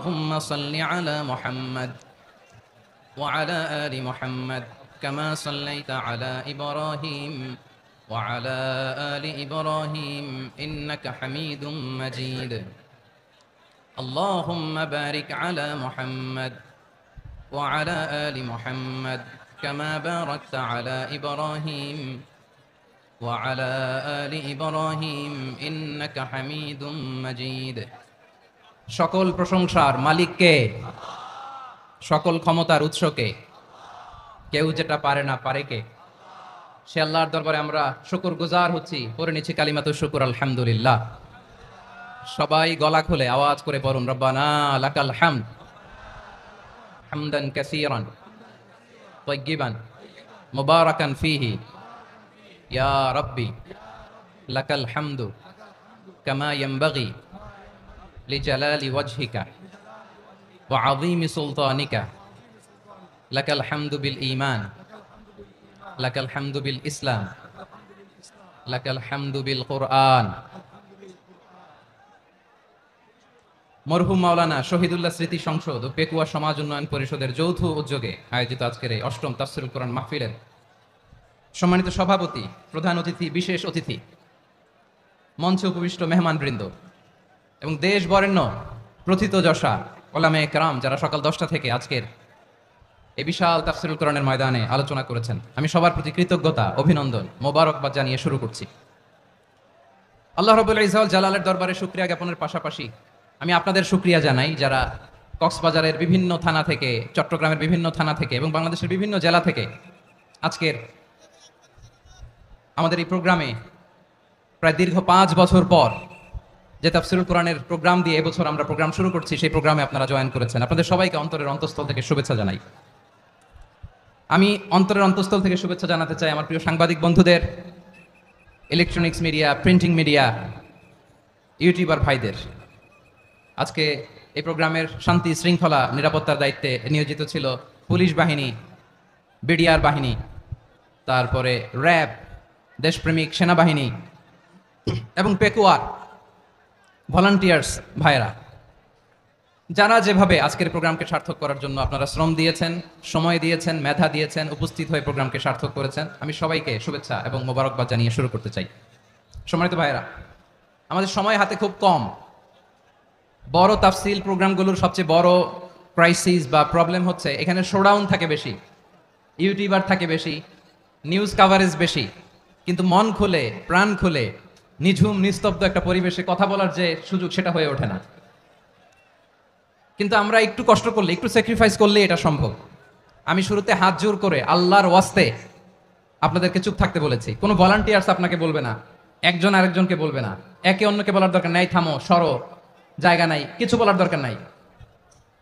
اللهم صل على محمد وعلى آل محمد كما صليت على إبراهيم وعلى آل إبراهيم إنك حميد مجيد اللهم بارك على محمد وعلى آل محمد كما باركت على إبراهيم وعلى آل إبراهيم إنك حميد مجيد সকল প্রশংসার মালিক কে? সকল ক্ষমতার উৎস কে? কেউ যেটা পারে না পারে কে? সে আল্লাহর দরবারে আমরা শুকরগুজার হচ্ছি। পড়ে নিচ্ছি কালিমাতুশ শুকর আলহামদুলিল্লাহ। সবাই গলা খুলে আওয়াজ করে পড়ুন রব্বানা লাকাল হামদ হামদান কাসীরান তাইয়্যিবান মুবারাকান ফীহি ইয়া রাব্বি লাকাল হামদু কামা ইয়ানবাগি লিজালালি ওয়াজহিকা ওয়া আযীমি সুলতানিকা লাকাল হামদু বিল ঈমান লাকাল হামদু বিল ইসলাম লাকাল হামদু বিল কুরআন। মরহুম মাওলানা শহীদুল্লাহ স্মৃতি সংসদ ও পেকুয়া সমাজ উন্নয়ন পরিষদের যৌথ উদ্যোগে আয়োজিত আজকের এই অষ্টম তাফসীরুল কোরআন মাহফিলের সম্মানিত সভাপতি, প্রধান অতিথি, বিশেষ অতিথি, মঞ্চে উপবিষ্ট মেহমানবৃন্দ এবং দেশ বরেণ্য প্রথিতযশা ওলামায়ে কেরাম যারা সকাল 10টা থেকে আজকের এই বিশাল তাফসীরুল কোরআনের ময়দানে আলোচনা করেছেন, আমি সবার প্রতি কৃতজ্ঞতা, অভিনন্দন, মোবারকবাদ জানিয়ে শুরু করছি। আল্লাহ রাব্বুল ইজ্জত ওয়াল জালালের দরবারে শুকরিয়া জ্ঞাপনের পাশাপাশি আমি আপনাদের শুকরিয়া জানাই যারা কক্সবাজারের বিভিন্ন থানা থেকে, চট্টগ্রামের বিভিন্ন থানা থেকে এবং বাংলাদেশের বিভিন্ন জেলা থেকে আজকের আমাদের এই প্রোগ্রামে প্রায় দীর্ঘ 5 বছর পর যে তাফসীরুল কোরআনের প্রোগ্রাম দিয়ে এবছর আমরা প্রোগ্রাম শুরু করছি, সেই প্রোগ্রামে আপনারা জয়েন করেছেন। আপনাদের সবাইকে অন্তরের অন্তঃস্থল থেকে শুভেচ্ছা জানাই। আমি অন্তরের অন্তঃস্থল থেকে শুভেচ্ছা জানাতে চাই আমার প্রিয় সাংবাদিক বন্ধুদের, electronics media, printing media, YouTuber ভাইদের। আজকে এই প্রোগ্রামের শান্তি শৃঙ্খলা নিরাপত্তার দায়িত্বে নিয়োজিত ছিল পুলিশ বাহিনী, বিডিআর বাহিনী, তারপরে র্যাব, দেশপ্রেমিক সেনাবাহিনী এবং পেকুয়ার ভলান্টিয়ার্স ভাইরা, যারা যেভাবে আজকের প্রোগ্রামকে সার্থক করার জন্য আপনারা শ্রম দিয়েছেন, সময় দিয়েছেন, মেধা দিয়েছেন, উপস্থিত হয়ে প্রোগ্রামকে সার্থক করেছেন, আমি সবাইকে শুভেচ্ছা এবং মোবারকবাদ জানিয়ে শুরু করতে চাই। সম্মানিত ভাইরা, আমাদের সময় হাতে খুব কম। বড় তাফসীল প্রোগ্রামগুলোর সবচেয়ে বড় ক্রাইসিস বা প্রবলেম হচ্ছে এখানে শোডাউন থাকে বেশি, ইউটিউবার থাকে বেশি, নিউজ কাভারেজ বেশি, কিন্তু মন খুলে, প্রাণ খুলে, নিঝুম নিস্তব্ধ একটা পরিবেশে কথা বলার যে সুযোগ, সেটা হয়ে ওঠে না। কিন্তু আমরা একটু কষ্ট করলে, একটু স্যাক্রিফাইস করলে এটা সম্ভব। আমি শুরুতে হাত জোর করে আল্লাহর ওয়াস্তে আপনাদেরকে চুপ থাকতে বলেছি। কোনো ভলান্টিয়ার্স আপনাকে বলবে না, একজন আরেকজনকে বলবে না, একে অন্যকে বলার দরকার নাই, থামো, সরো, জায়গা নাই, কিছু বলার দরকার নাই,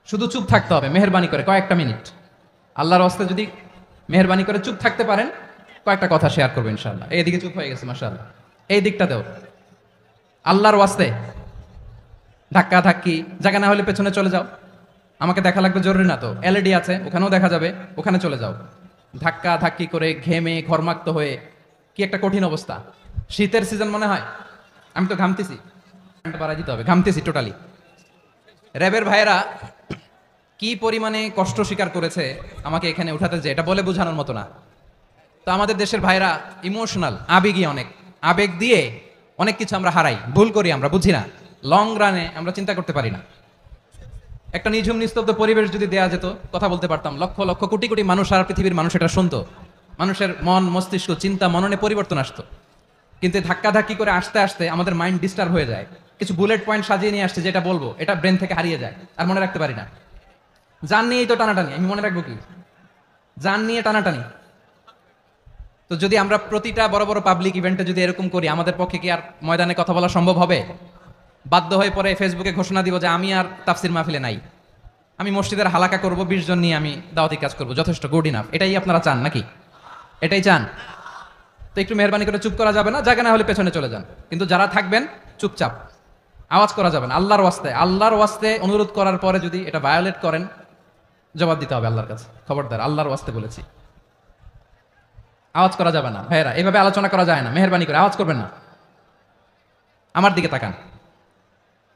শুধু চুপ থাকতে হবে মেহেরবানি করে কয়েকটা মিনিট। আল্লাহর ওয়াস্তে যদি মেহেরবানি করে চুপ থাকতে পারেন, কয়েকটা কথা শেয়ার করবো ইনশাআল্লাহ। এইদিকে চুপ হয়ে গেছে মাশাআল্লাহ, এই দিকটাতেও আল্লাহর ওয়াস্তে ধাক্কা ধাক্কি, জায়গা না হলে পেছনে চলে যাও, আমাকে দেখা লাগবে জরুরি না তো, এলইডি আছে ওখানেও দেখা যাবে, ওখানে চলে যাও। ধাক্কা ধাক্কি করে ঘেমে ঘরমাক্ত হয়ে কি একটা কঠিন অবস্থা। শীতের সিজন মনে হয়, আমি তো ঘামতেছি, পারা দিতে হবে, ঘামতেছি টোটালি। র্যাবের ভাইয়েরা কি পরিমাণে কষ্ট স্বীকার করেছে আমাকে এখানে উঠাতে, যে এটা বলে বোঝানোর মতো না। তো আমাদের দেশের ভাইরা ইমোশনাল, আবেগী, অনেক আবেগ দিয়ে অনেক কিছু আমরা হারাই, ভুল করি, আমরা বুঝি না, লং রানে আমরা চিন্তা করতে পারি না। একটা নিঝুম নিস্তব্ধ পরিবেশ যদি দেয়া যেত, কথা বলতে পারতাম, লক্ষ লক্ষ কোটি কোটি মানুষ, সারা পৃথিবীর মানুষ এটা শুনতো, মানুষের মন মস্তিষ্ক চিন্তা মননে পরিবর্তন আসতো। কিন্তু ধাক্কা ধাক্কি করে আসতে আসতে আমাদের মাইন্ড ডিস্টার্ব হয়ে যায়। কিছু বুলেট পয়েন্ট সাজিয়ে নিয়ে আসছে, যেটা বলবো এটা ব্রেন থেকে হারিয়ে যায়, আর মনে রাখতে পারি না। জান নিয়েই তো টানাটানি, আমি মনে রাখবো কি? জান নিয়ে টানাটানি। তো যদি আমরা প্রতিটা বড় বড় পাবলিক ইভেন্টে যদি এরকম করি, আমাদের পক্ষে কি আর ময়দানে কথা বলা সম্ভব হবে? বাধ্য হয়ে পরে ফেসবুকে ঘোষণা দিব যে আমি আর তাফসীর মাহফিলে নাই, আমি মসজিদের হালাকা করব, 20 জন নিয়ে আমি দাওয়াতি কাজ করব, যথেষ্ট, গুড ইনাফ। এটাই আপনারা চান নাকি? এটাই চান? তো একটু মেহরবানি করে চুপ করা যাবে না, জায়গা না হলে পেছনে চলে যান। কিন্তু যারা থাকবেন চুপচাপ, আওয়াজ করা যাবে না। আল্লাহর ওয়াস্তে, আল্লাহর ওয়াস্তে অনুরোধ করার পরে যদি এটা ভায়োলেট করেন, জবাব দিতে হবে আল্লাহর কাছে। খবরদার, আল্লাহর ওয়াস্তে বলেছি, আওয়াজ করা যাবে না। ভাইয়েরা, এভাবে আলোচনা করা যায় না, মেহরবানি করে আওয়াজ করবেন না। আমার দিকে তাকান,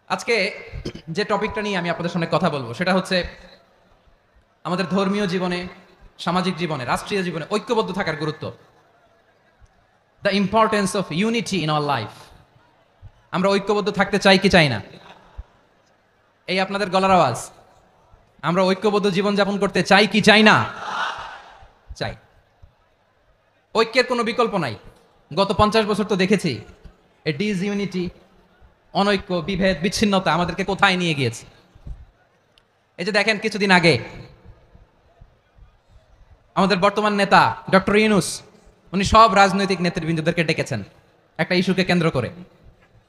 আজকে যে টপিকটা নিয়ে আমি আপনাদের সামনে কথা বলবো সেটা হচ্ছে আমাদের ধর্মীয় জীবনে, সামাজিক জীবনে, রাষ্ট্রীয় জীবনে ঐক্যবদ্ধ থাকার গুরুত্ব। The importance of unity in our life. আমরা ঐক্যবদ্ধ থাকতে চাই কি চাই না? এই আপনাদের গলার আওয়াজ। আমরা ঐক্যবদ্ধ জীবনযাপন করতে চাই কি চাই না? চাই। ঐক্যের কোনো বিকল্প নাই। গত 50 বছর তো দেখেছি এ ডিসইউনিটি, অনৈক্য, বিভেদ, বিচ্ছিন্নতা আমাদেরকে কোথায় নিয়ে গিয়েছে। এই যে দেখেন, কিছুদিন আগে আমাদের বর্তমান নেতা ডক্টর ইউনূস, উনি সব রাজনৈতিক নেতৃবৃন্দদেরকে ডেকেছেন একটা ইস্যুকে কেন্দ্র করে।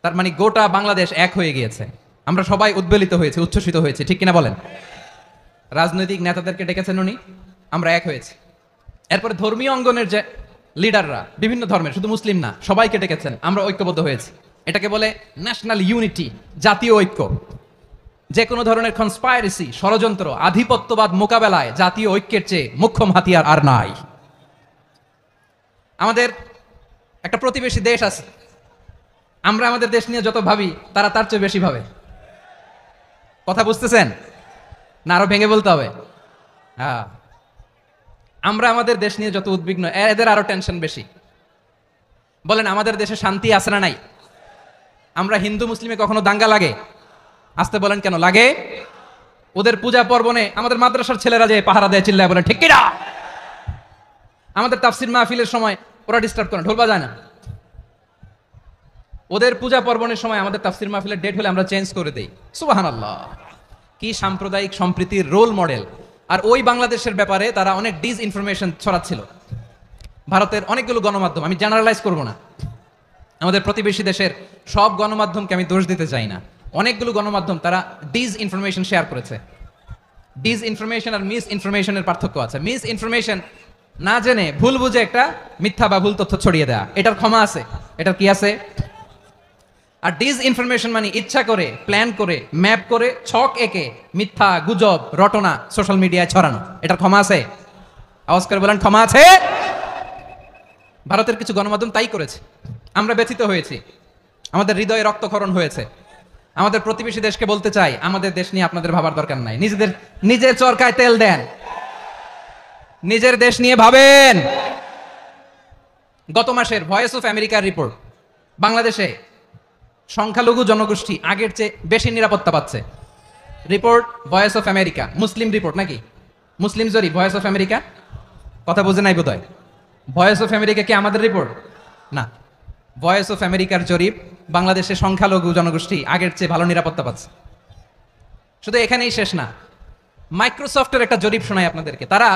তার মানে গোটা বাংলাদেশ এক হয়ে গিয়েছে। আমরা সবাই উদ্বেলিত হয়েছে, উচ্ছ্বসিত হয়েছে, ঠিক কিনা বলেন? রাজনৈতিক নেতাদেরকে ডেকেছেন উনি, আমরা এক হয়েছি। এরপরে ধর্মীয় অঙ্গনের যে লিডাররা, বিভিন্ন ধর্মের, শুধু মুসলিম না, সবাইকে ডেকেছেন, আমরা ঐক্যবদ্ধ হয়েছি। এটাকে বলে ন্যাশনাল ইউনিটি, জাতীয় ঐক্য। যে কোনো ধরনের কনস্পাইরেসি, ষড়যন্ত্র, আধিপত্যবাদ মোকাবেলায় জাতীয় ঐক্যের চেয়ে মোক্ষম হাতিয়ার আর নাই। আমাদের একটা প্রতিবেশী দেশ আছে, আমরা আমাদের দেশ নিয়ে যত ভাবি তারা তার চেয়ে বেশি ভাবে। কথা বুঝতেছেন না? আরো ভেঙে বলতে হবে। হ্যাঁ, আমরা আমাদের দেশ নিয়ে যত উদ্বিগ্ন, এদের আরো টেনশন বেশি। বলেন, আমাদের দেশে শান্তি আছে না নাই? আমরা হিন্দু মুসলিমে কখনো দাঙ্গা লাগে? আসতে বলেন, কেন লাগে? ওদের পূজা পার্বণে আমাদের মাদ্রাসার ছেলেরা যে পাহারা দেয়, চিল্লায় বলেন ঠিক কিনা? আমাদের তাফসির মাহফিলের সময় ওরা ডিস্টার্ব করে, ঢোল বাজায় না। ওদের পূজা পার্বণের সময় আমাদের তাফসির মাহফিলের ডেট হলে আমরা চেঞ্জ করে দেই। সুবহানাল্লাহ! কি সাম্প্রদায়িক সম্প্রীতির রোল মডেল। আর ওই বাংলাদেশের ব্যাপারে তারা অনেক ডিস ইনফরমেশন ছড়াচ্ছিল। ভারতের অনেকগুলো গণমাধ্যম, আমি জেনারেলাইজ করব না, আমাদের প্রতিবেশী দেশের সব গণমাধ্যমকে আমি দোষ দিতে চাই না, অনেকগুলো গণমাধ্যম তারা ডিস ইনফরমেশন শেয়ার করেছে। ডিস ইনফরমেশন আর মিস ইনফরমেশনের পার্থক্য আছে। মিস ইনফরমেশন না জেনে ভুল বুঝে একটা মিথ্যা বা ভুল তথ্য ছড়িয়ে দেয়া, এটার ক্ষমা আছে, এটার কি আছে? আর ডিস ইনফরমেশন মানে ইচ্ছা করে, প্ল্যান করে, ম্যাপ করে, ছক এঁকে মিথ্যা, গুজব, রটনা সোশ্যাল মিডিয়ায় ছড়ানো, এটার ক্ষমা আছে? আওয়াজ করে বলেন, ক্ষমা আছে? ভারতের কিছু গণমাধ্যম তাই করেছে। আমরা ব্যথিত হয়েছি, আমাদের হৃদয়ে রক্তক্ষরণ হয়েছে। আমাদের প্রতিবেশী দেশকে বলতে চাই, আমাদের দেশ নিয়ে আপনাদের ভাবার দরকার নাই। নিজের চরকায় তেল দেন, নিজের দেশ নিয়ে ভাবেন। গত মাসের ভয়েস অফ আমেরিকার রিপোর্ট, বাংলাদেশে সংখ্যালঘু জনগোষ্ঠী আগের চেয়ে বেশি নিরাপত্তা পাচ্ছে। Report voice of America, Muslim report নাকি? মুসলিম জরিপ, ভয়েস অফ আমেরিকা। কথা বুঝে নাই বোধহয়। ভয়েস অফ আমেরিকা কি আমাদের রিপোর্ট? না, ভয়েস অফ আমেরিকার জরিপ, বাংলাদেশে সংখ্যালঘু জনগোষ্ঠী আগের চেয়ে ভালো নিরাপত্তা পাচ্ছে। শুধু এখানেই শেষ না, মাইক্রোসফটের একটা জরিপ শোনায় আপনাদেরকে। তারা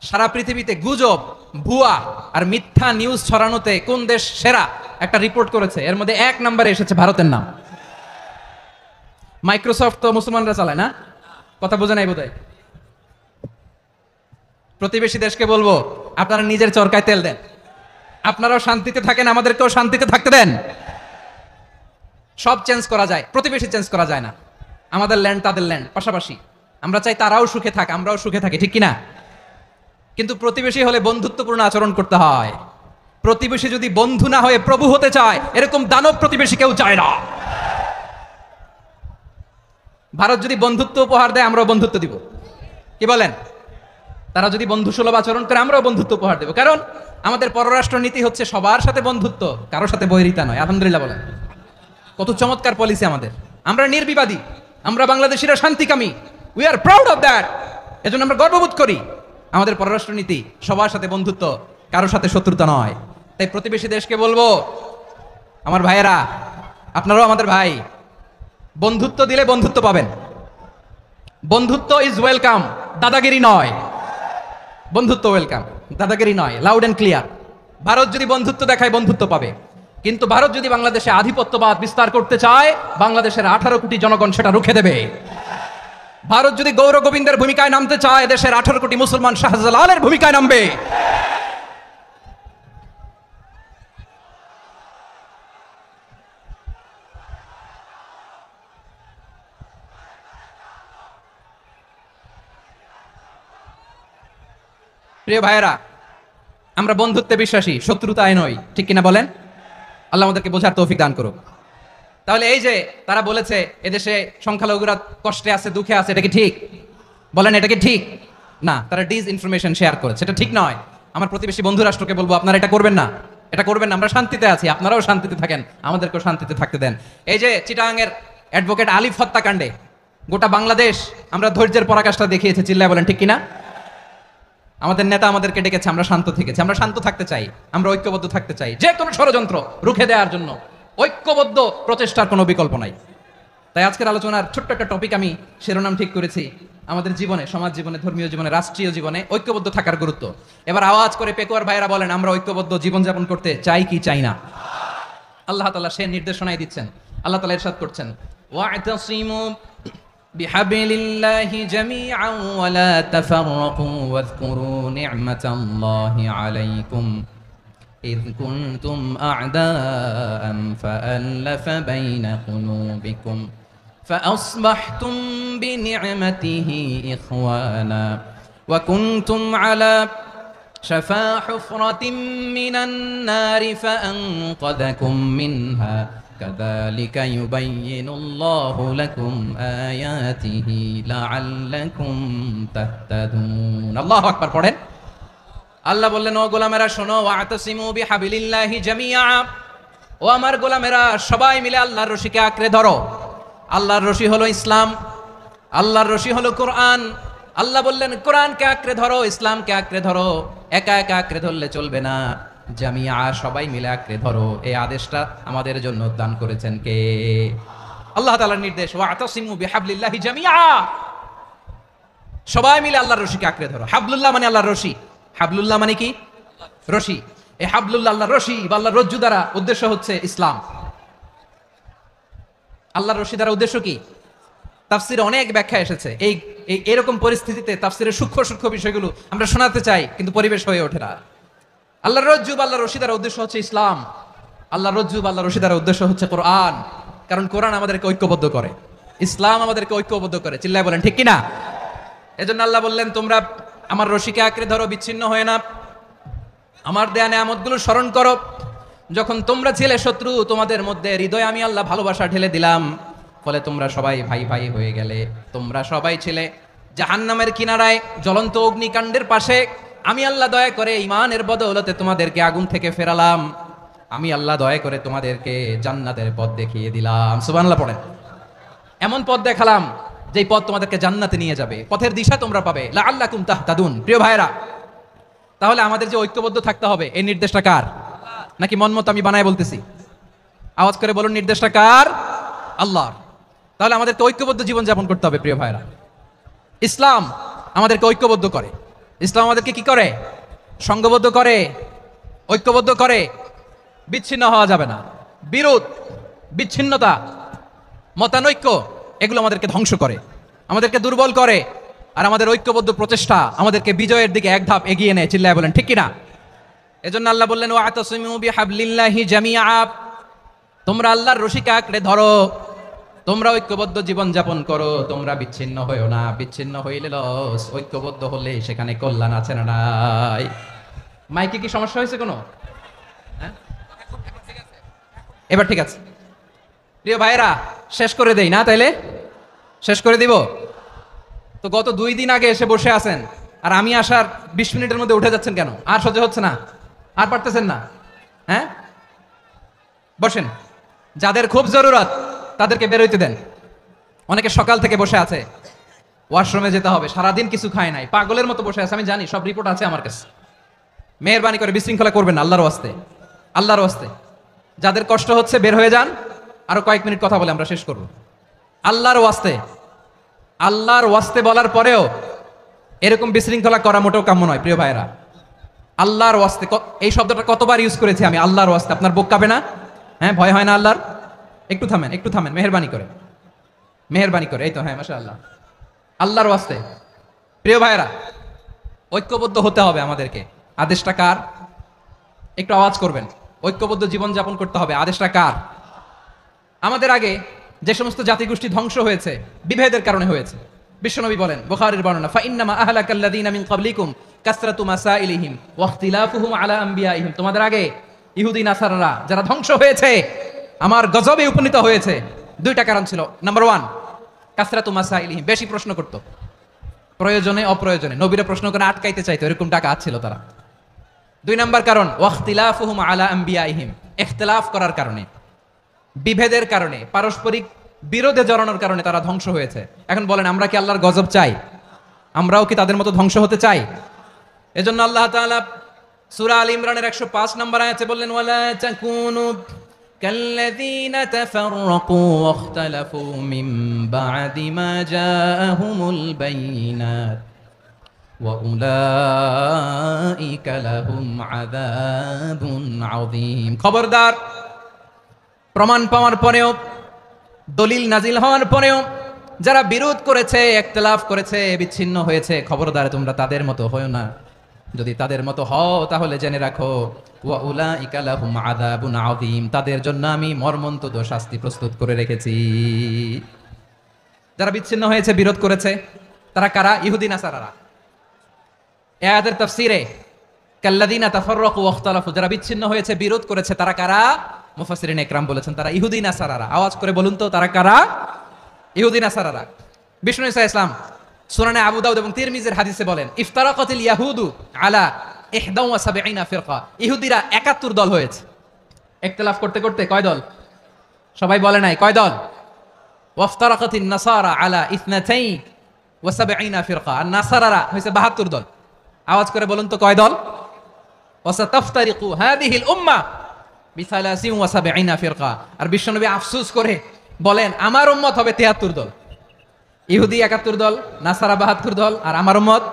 সারা পৃথিবীতে গুজব, ভুয়া আর মিথ্যা নিউজ ছড়ানোতে কোন দেশ সেরা একটা রিপোর্ট করেছে। এর মধ্যে 1 নম্বরে এসেছে ভারতের নাম। মাইক্রোসফট তো মুসলমানরা চালায় না? কথা বোঝে নাই বোধহয়। প্রতিবেশী দেশকে বলবো, আপনারা নিজের চরকায় তেল দেন, আপনারাও শান্তিতে থাকেন, আমাদেরকেও শান্তিতে থাকতে দেন। সব চেঞ্জ করা যায়, প্রতিবেশী চেঞ্জ করা যায় না। আমাদের ল্যান্ড তাদের ল্যান্ড, পাশাপাশি। আমরা চাই তারাও সুখে থাক, আমরাও সুখে থাকি, ঠিক কিনা? কিন্তু প্রতিবেশী হলে বন্ধুত্বপূর্ণ আচরণ করতে হয়। প্রতিবেশী যদি বন্ধু না হয়ে প্রভু হতে চায়, এরকম দানব প্রতিবেশী কেউ চায় না। ভারত যদি বন্ধুত্ব উপহার দেয়, আমরাও বন্ধুত্ব দিব। কি বলেন? তারা যদি বন্ধুসুলভ আচরণ করে, আমরাও বন্ধুত্ব উপহার দেব। কারণ আমাদের পররাষ্ট্র নীতি হচ্ছে সবার সাথে বন্ধুত্ব, কারোর সাথে বৈরিতা নয়। আলহামদুলিল্লাহ বলেন, কত চমৎকার পলিসি আমাদের। আমরা নির্বিবাদী, আমরা বাংলাদেশিরা শান্তিকামী। We are proud of that. এজন্য আমরা গর্ববোধ করি। আমাদের পররাষ্ট্র নীতি সবার সাথে বন্ধুত্ব, কারোর সাথে শত্রুতা নয়। তাই প্রতিবেশী দেশকে বলবো, আমার ভাইয়েরা, আপনারাও আমাদের ভাই, বন্ধুত্ব দিলে বন্ধুত্ব পাবেন। বন্ধুত্ব ইজ ওয়েলকাম, দাদাগিরি নয়। বন্ধুত্ব ওয়েলকাম, দাদাগিরি নয়, লাউড এন্ড ক্লিয়ার। ভারত যদি বন্ধুত্ব দেখায়, বন্ধুত্ব পাবে। কিন্তু ভারত যদি বাংলাদেশে আধিপত্যবাদ বিস্তার করতে চায়, বাংলাদেশের 18 কোটি জনগণ সেটা রুখে দেবে। ভারত যদি গৌর গোবিন্দের ভূমিকায় নামতে চায়, দেশের 18 কোটি মুসলমান শাহজালালের ভূমিকায় নামবে। প্রিয় ভাইয়েরা, আমরা বন্ধুত্বে বিশ্বাসী, শত্রুতায় নই, ঠিক কিনা বলেন? আল্লাহ আমাদেরকে বোঝার তৌফিক দান করুক। তাহলে এই যে তারা বলেছে এদেশে সংখ্যালঘুরা কষ্টে আছে, দুঃখে আছে, এটা কি ঠিক? বলেন এটা কি ঠিক? না, তারা ডিস ইনফরমেশন শেয়ার করেছে, এটা ঠিক নয়। আমার প্রতিবেশী বন্ধু রাষ্ট্রকে বলবো আপনারা এটা করবেন না, এটা করবেন না, আমরা শান্তিতে আছি, আপনারাও শান্তিতে থাকেন, আমাদেরকেও শান্তিতে থাকতে দেন। এই যে চিটাগাংয়ের অ্যাডভোকেট আলিফ হত্যাকাণ্ডে গোটা বাংলাদেশ আমরা ধৈর্যের পরাকাষ্ঠা দেখিয়েছে, চিল্লায় বলেন ঠিক কিনা? আমাদের নেতা আমাদেরকে ডেকেছে, আমরা শান্ত থেকেছি, আমরা শান্ত থাকতে চাই, আমরা ঐক্যবদ্ধ থাকতে চাই। যে কোনো ষড়যন্ত্র রুখে দেওয়ার জন্য ঐক্যবদ্ধ প্রচেষ্টার কোনো বিকল্প নাই। তাই আজকের আলোচনার ছোট্ট একটা টপিক আমি শিরোনাম ঠিক করেছি, আমাদের জীবনে, সমাজ জীবনে, ধর্মীয় জীবনে, রাষ্ট্রীয় জীবনে ঐক্যবদ্ধ থাকার গুরুত্ব। এবার আওয়াজ করে পেকুয়ার ভাইরা বলেন, আমরা ঐক্যবদ্ধ জীবনযাপন করতে চাই কি চাই না? আল্লাহ তাআলা সে নির্দেশনাই দিচ্ছেন। আল্লাহ তাআলা ইরশাদ করছেন, ওয়া'তাসিমু বিহাবলিল্লাহি জামিআন ওয়া লা তাফাররাকু ওয়াযকুরু নি'মাতাল্লাহি আলাইকুম إذ كنتم أعداء فألف بين قلوبكم فأصبحتم بنعمته إخوانا وكنتم على شفا حفرة من النار فأنقذكم منها كذلك يبين الله لكم آياته لعلكم تهتدون الله أكبر পড়েন। আল্লাহ বললেন, ও গোলামেরা শোনো, ওয়া'তাসিমু বিহাবলিল্লাহি জামিআ, ও আমার গোলামেরা সবাই মিলে আল্লাহর রশিকে আঁকড়ে ধরো। আল্লাহর রশি হলো ইসলাম, আল্লাহর রশি হলো কোরআন। আল্লাহ বললেন কোরআনকে আঁকড়ে ধরো, ইসলামকে আঁকড়ে ধরো, একা একা আঁকড়ে ধরলে চলবে না, জামিআ সবাই মিলে আঁকড়ে ধরো। এই আদেশটা আমাদের জন্য দান করেছেন কে? আল্লাহ তাআলার নির্দেশ, ওয়া'তাসিমু বিহাবলিল্লাহি জামিআ, সবাই মিলে আল্লাহর রশিকে আঁকড়ে ধরো। হাবলুল্লাহ মানে আল্লাহর রশি, হাবলুল্লাহ মানে কি? রশি। এই হাবলুল্লাহ আল্লাহর রশি বা আল্লাহর রজ্জু দ্বারা উদ্দেশ্য হচ্ছে ইসলাম। আল্লাহর রশি দ্বারা উদ্দেশ্য কি? তাফসিরে অনেক ব্যাখ্যা এসেছে। এরকম পরিস্থিতিতে তাফসিরের সূক্ষ্ম সূক্ষ্ম বিষয়গুলো আমরা শোনাতে চাই, কিন্তু পরিবেশ হয়ে ওঠে না। আল্লাহর রজ্জু বা আল্লাহর রশি দ্বারা উদ্দেশ্য হচ্ছে ইসলাম। আল্লাহর রজ্জু বা আল্লাহর রশি দ্বারা উদ্দেশ্য হচ্ছে কোরআন, কারণ কোরআন আমাদেরকে ঐক্যবদ্ধ করে, ইসলাম আমাদেরকে ঐক্যবদ্ধ করে। চিল্লায় বলেন ঠিক কিনা? এজন্য আল্লাহ বললেন, তোমরা আমার রশিকে আঁকড়ে ধরো, বিচ্ছিন্ন হয়ে না, আমার দেয়া নেয়ামতগুলো স্মরণ করো। যখন তোমরা ছিলে শত্রু, তোমাদের মধ্যে হৃদয়ে আমি আল্লাহ ভালোবাসা ঢেলে দিলাম, ফলে তোমরা সবাই ভাই ভাই হয়ে গেলে। তোমরা সবাই ছিলে জাহান্নামের কিনারায় জ্বলন্ত অগ্নিকাণ্ডের পাশে, আমি আল্লাহ দয়া করে ঈমানের বদৌলতে তোমাদেরকে আগুন থেকে ফেরালাম। আমি আল্লাহ দয়া করে তোমাদেরকে জান্নাতের পথ দেখিয়ে দিলাম। সুবহানাল্লাহ পড়েন। এমন পথ দেখালাম যেই পথ তোমাদেরকে জান্নাতে নিয়ে যাবে, পথের দিশা তোমরা পাবে, লাআল্লাকুম তাহতাদুন। প্রিয় ভাইরা, তাহলে আমাদের যে ঐক্যবদ্ধ থাকতে হবে, এই নির্দেশটা কার? নাকি মন মতো আমি বানায় বলতেছি? আওয়াজ করে বলুন, নির্দেশটা কার? আল্লাহর। তাহলে আমাদেরকে ঐক্যবদ্ধ জীবন যাপন করতে হবে। প্রিয় ভাইরা, ইসলাম আমাদেরকে ঐক্যবদ্ধ করে। ইসলাম আমাদেরকে কি করে? সংঘবদ্ধ করে, ঐক্যবদ্ধ করে। বিচ্ছিন্ন হওয়া যাবে না। বিরোধ, বিচ্ছিন্নতা, মতানৈক্য, এগুলো আমাদেরকে ধ্বংস করে, আমাদেরকে দুর্বল করে, আর আমাদের ঐক্যবদ্ধ প্রচেষ্টা আমাদেরকে বিজয়ের দিকে এক ধাপ এগিয়ে নেয়। চিল্লায় বলেন ঠিক কিনা? এজন্য আল্লাহ বললেন, ওয়া'তাসিমু বিহাবলিল্লাহি জামিআ, তোমরা আল্লাহর রশিকে আঁকড়ে ধরো, তোমরা ঐক্যবদ্ধ জীবন যাপন করো, তোমরা বিচ্ছিন্ন হইও না। বিচ্ছিন্ন হইলে লস, ঐক্যবদ্ধ হলে সেখানে কল্যাণ আছে না নাই? মাইকে কি সমস্যা হয়েছে কোনো? এবার ঠিক আছে? প্রিয় ভাইরা, শেষ করে দেই না? তাইলে শেষ করে দিব তো। গত 2 দিন আগে এসে বসে আছেন, আর আমি আসার 20 মিনিটের মধ্যে উঠে যাচ্ছেন কেন? আর সহ্য হচ্ছে না? আর পারতেছেন না? হ্যাঁ, বসেন। যাদের খুব জরুরত তাদেরকে বের হইতে দেন। অনেকে সকাল থেকে বসে আছে, ওয়াশরুমে যেতে হবে, সারাদিন কিছু খায় নাই, পাগলের মতো বসে আছে। আমি জানি, সব রিপোর্ট আছে আমার কাছে। মেহেরবানি করে বিশৃঙ্খলা করবেন না, আল্লাহর ওয়াস্তে, আল্লাহর ওয়াস্তে। যাদের কষ্ট হচ্ছে বের হয়ে যান। আরো কয়েক মিনিট কথা বলে আমরা শেষ করব। আল্লাহর ওয়াস্তে, আল্লাহর ওয়াস্তে বলার পরেও এরকম বিশৃঙ্খলা করা মোটেও কাম্য নয়। প্রিয় ভাইরা, আল্লাহর ওয়াস্তে, এই শব্দটা কতবার ইউজ করেছি আমি, আল্লাহর ওয়াস্তে। আপনার বুক কাঁপে না? হ্যাঁ, ভয় হয় না আল্লাহর? একটু থামেন, একটু থামেন, মেহেরবানি করে, মেহেরবানি করে। এই তো, হ্যাঁ, মাশাআল্লাহ। আল্লাহর ওয়াস্তে প্রিয় ভাইরা, ঐক্যবদ্ধ হতে হবে আমাদেরকে। আদেশটা কার? একটু আওয়াজ করবেন। ঐক্যবদ্ধ জীবন যাপন করতে হবে, আদেশটা কার? আমাদের আগে যে সমস্ত জাতিগোষ্ঠী ধ্বংস হয়েছে, বিভেদের কারণে হয়েছে। বিশ্বনবী বলেন, বুখারীর বর্ণনা, ফাইন্নামা আহলাকাল্লাযীনা মিন ক্বাবলিকুম কাসরাতু মাসাইলিহিম ওয়া ইখতিলাফুহুম আলা আমবিয়াইহিম। তোমাদের আগে ইহুদি নাসারারা যারা ধ্বংস হয়েছে, আমার গজবে উপনীত হয়েছে? দুইটা কারণ ছিল। নাম্বার ওয়ান, কাসরাতু মাসাইলিহিম, বেশি প্রশ্ন করতো, প্রয়োজনে অপ্রয়োজনে নবীরা প্রশ্ন করে আটকাইতে চাইতো, এরকম ডাকাত ছিল তারা। দুই নাম্বার কারণ, ওয়াখতিলাফুহুম আলা আম্বিয়াইহিম, ইখতিলাফ করার কারণে, বিভেদের কারণে, পারস্পরিক বিরোধে জড়ানোর কারণে তারা ধ্বংস হয়েছে। এখন বলেন, আমরা কি আল্লাহর গজব চাই? আমরাও কি তাদের মতো ধ্বংস হতে চাই? এজন্য আল্লাহ তাআলা সূরা আল ইমরানের 105 নম্বর আয়াতে বললেন, ওয়ালা তাকুনু কাল্লাযীনা তাফাররাকু ওয়াখতালাফু মিন বা'দি মা জাআহুমুল বাইয়িনাত ওয়া উলাইকা লাহুম আযাবুন আযীম। খবরদার, প্রমাণ পাওয়ার পরেও, দলিল নাজিল হওয়ার পরেও যারা বিরোধ করেছে, ইখতিলাফ করেছে, বিচ্ছিন্ন হয়েছে, খবরদার তোমরা তাদের মতো হয়ো না। যদি তাদের মতো হও তাহলে জেনে রাখো, ওয়া উলাইকা লাহুম আযাবুন আযীম, তাদের জন্য আমি মর্মন্তুদ শাস্তি প্রস্তুত করে রেখেছি। যারা বিচ্ছিন্ন হয়েছে, বিরোধ করেছে, তারা কারা? ইহুদি নাসারারা। এই আয়াতের তাফসীরে কাল্লাযীনা তাফাররাকু ওয়াখতালাফু, যারা বিচ্ছিন্ন হয়েছে, বিরোধ করেছে, তারা কারা? মুফাসসিরিন ইকরাম বলেছেন তারা ইহুদি নাসারারা। আওয়াজ করে বলুন তো, তারা কারা? ইহুদি নাসারারা। বিষ্ণু ঈসা ইসলাম সুনানে আবু দাউদ এবং তিরমিজির হাদিসে বলেন, ইফতারাকাতিল ইয়াহুদু আলা 71 ফিরকা, ইহুদিরা 71 দল হয়েছে। ইখতিলাফ করতে করতে কয় দল? সবাই বলে নাই, কয় দল? ওয়াফতারাকাতিন নাসারা আলা 72 ফিরকা, আর নাসারারা হয়েছে 72 দল। আওয়াজ করে বলুন তো, কয় দল? ওয়াসাতাফতারিকু হাদিহিল উম্মাহ বি73 ফিরকা। আর বিশ্বনবী আফসোস করে বলেন, আমার উম্মত হবে 73 দল। ইহুদি 71 দল, নাসারা 72 দল, আর আমার উম্মত,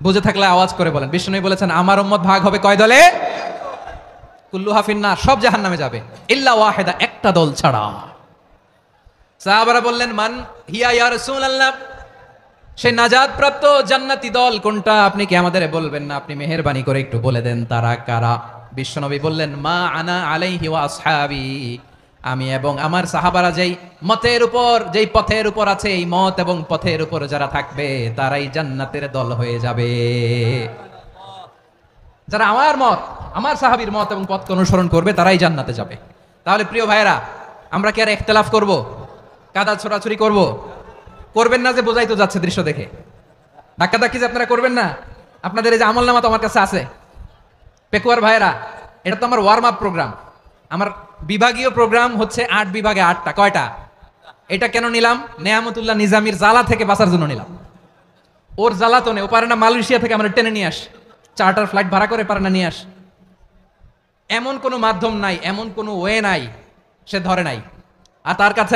বুঝে থাকলে আওয়াজ করে বলেন। বিষ্ণু বলেছেন, আমার উম্মত ভাগ হবে কয় দলে? কুল্লুহা ফিন্নার, সব জাহান্নামে যাবে, ইল্লা ওয়াহিদা, একটা দল ছাড়া। সাহাবারা বললেন, মান হিয়া ইয়া রাসূলুল্লাহ, সেই নাজাত প্রাপ্ত জান্নাতি দল কোনটা? আপনি কি আমাদের বলবেন না? আপনি মেহেরবানি করে একটু বলে দেন তারা কারা। বিশ্বনবী বললেন, মা আনা আলাইহি ওয়া আসহাবি, আমি এবং আমার সাহাবারা যেই মতের উপর, যেই পথের উপর আছে, এই মত এবং পথের উপর যারা থাকবে তারাই জান্নাতের দল হয়ে যাবে। যারা আমার মত, আমার সাহাবীর মত এবং পথকে অনুসরণ করবে, তারাই জান্নাতে যাবে। তাহলে প্রিয় ভাইয়েরা, আমরা কি আর ইখতিলাফ করব? কাদা ছোড়াছুরি করব? করবেন না যে বোঝাই তো যাচ্ছে দৃশ্য দেখে। ধাক্কাধাক্কি যে আপনারা করবেন না। আপনাদের এই যে আমলনামা তো আমার কাছে আছে। পেকুয়ার ভাইয়েরা, এটা তো আমার ওয়ার্ম আপ প্রোগ্রাম। আমার বিভাগীয় প্রোগ্রাম হচ্ছে 8 বিভাগে 8টা। কয়টা? এটা কেন নিলাম? নেয়ামতুল্লাহ নিজামীর জ্বালা থেকে বাঁচার জন্য নিলাম। ওর জ্বালাতনে ও পারে না মালয়েশিয়া থেকে আমরা টেনে নিয়ে আস, চার্টার ফ্লাইট ভাড়া করে পারে না নিয়ে আস। এমন কোনো মাধ্যম নাই, এমন কোনো ওয়ে নাই সে ধরে নাই। আর তার কাছে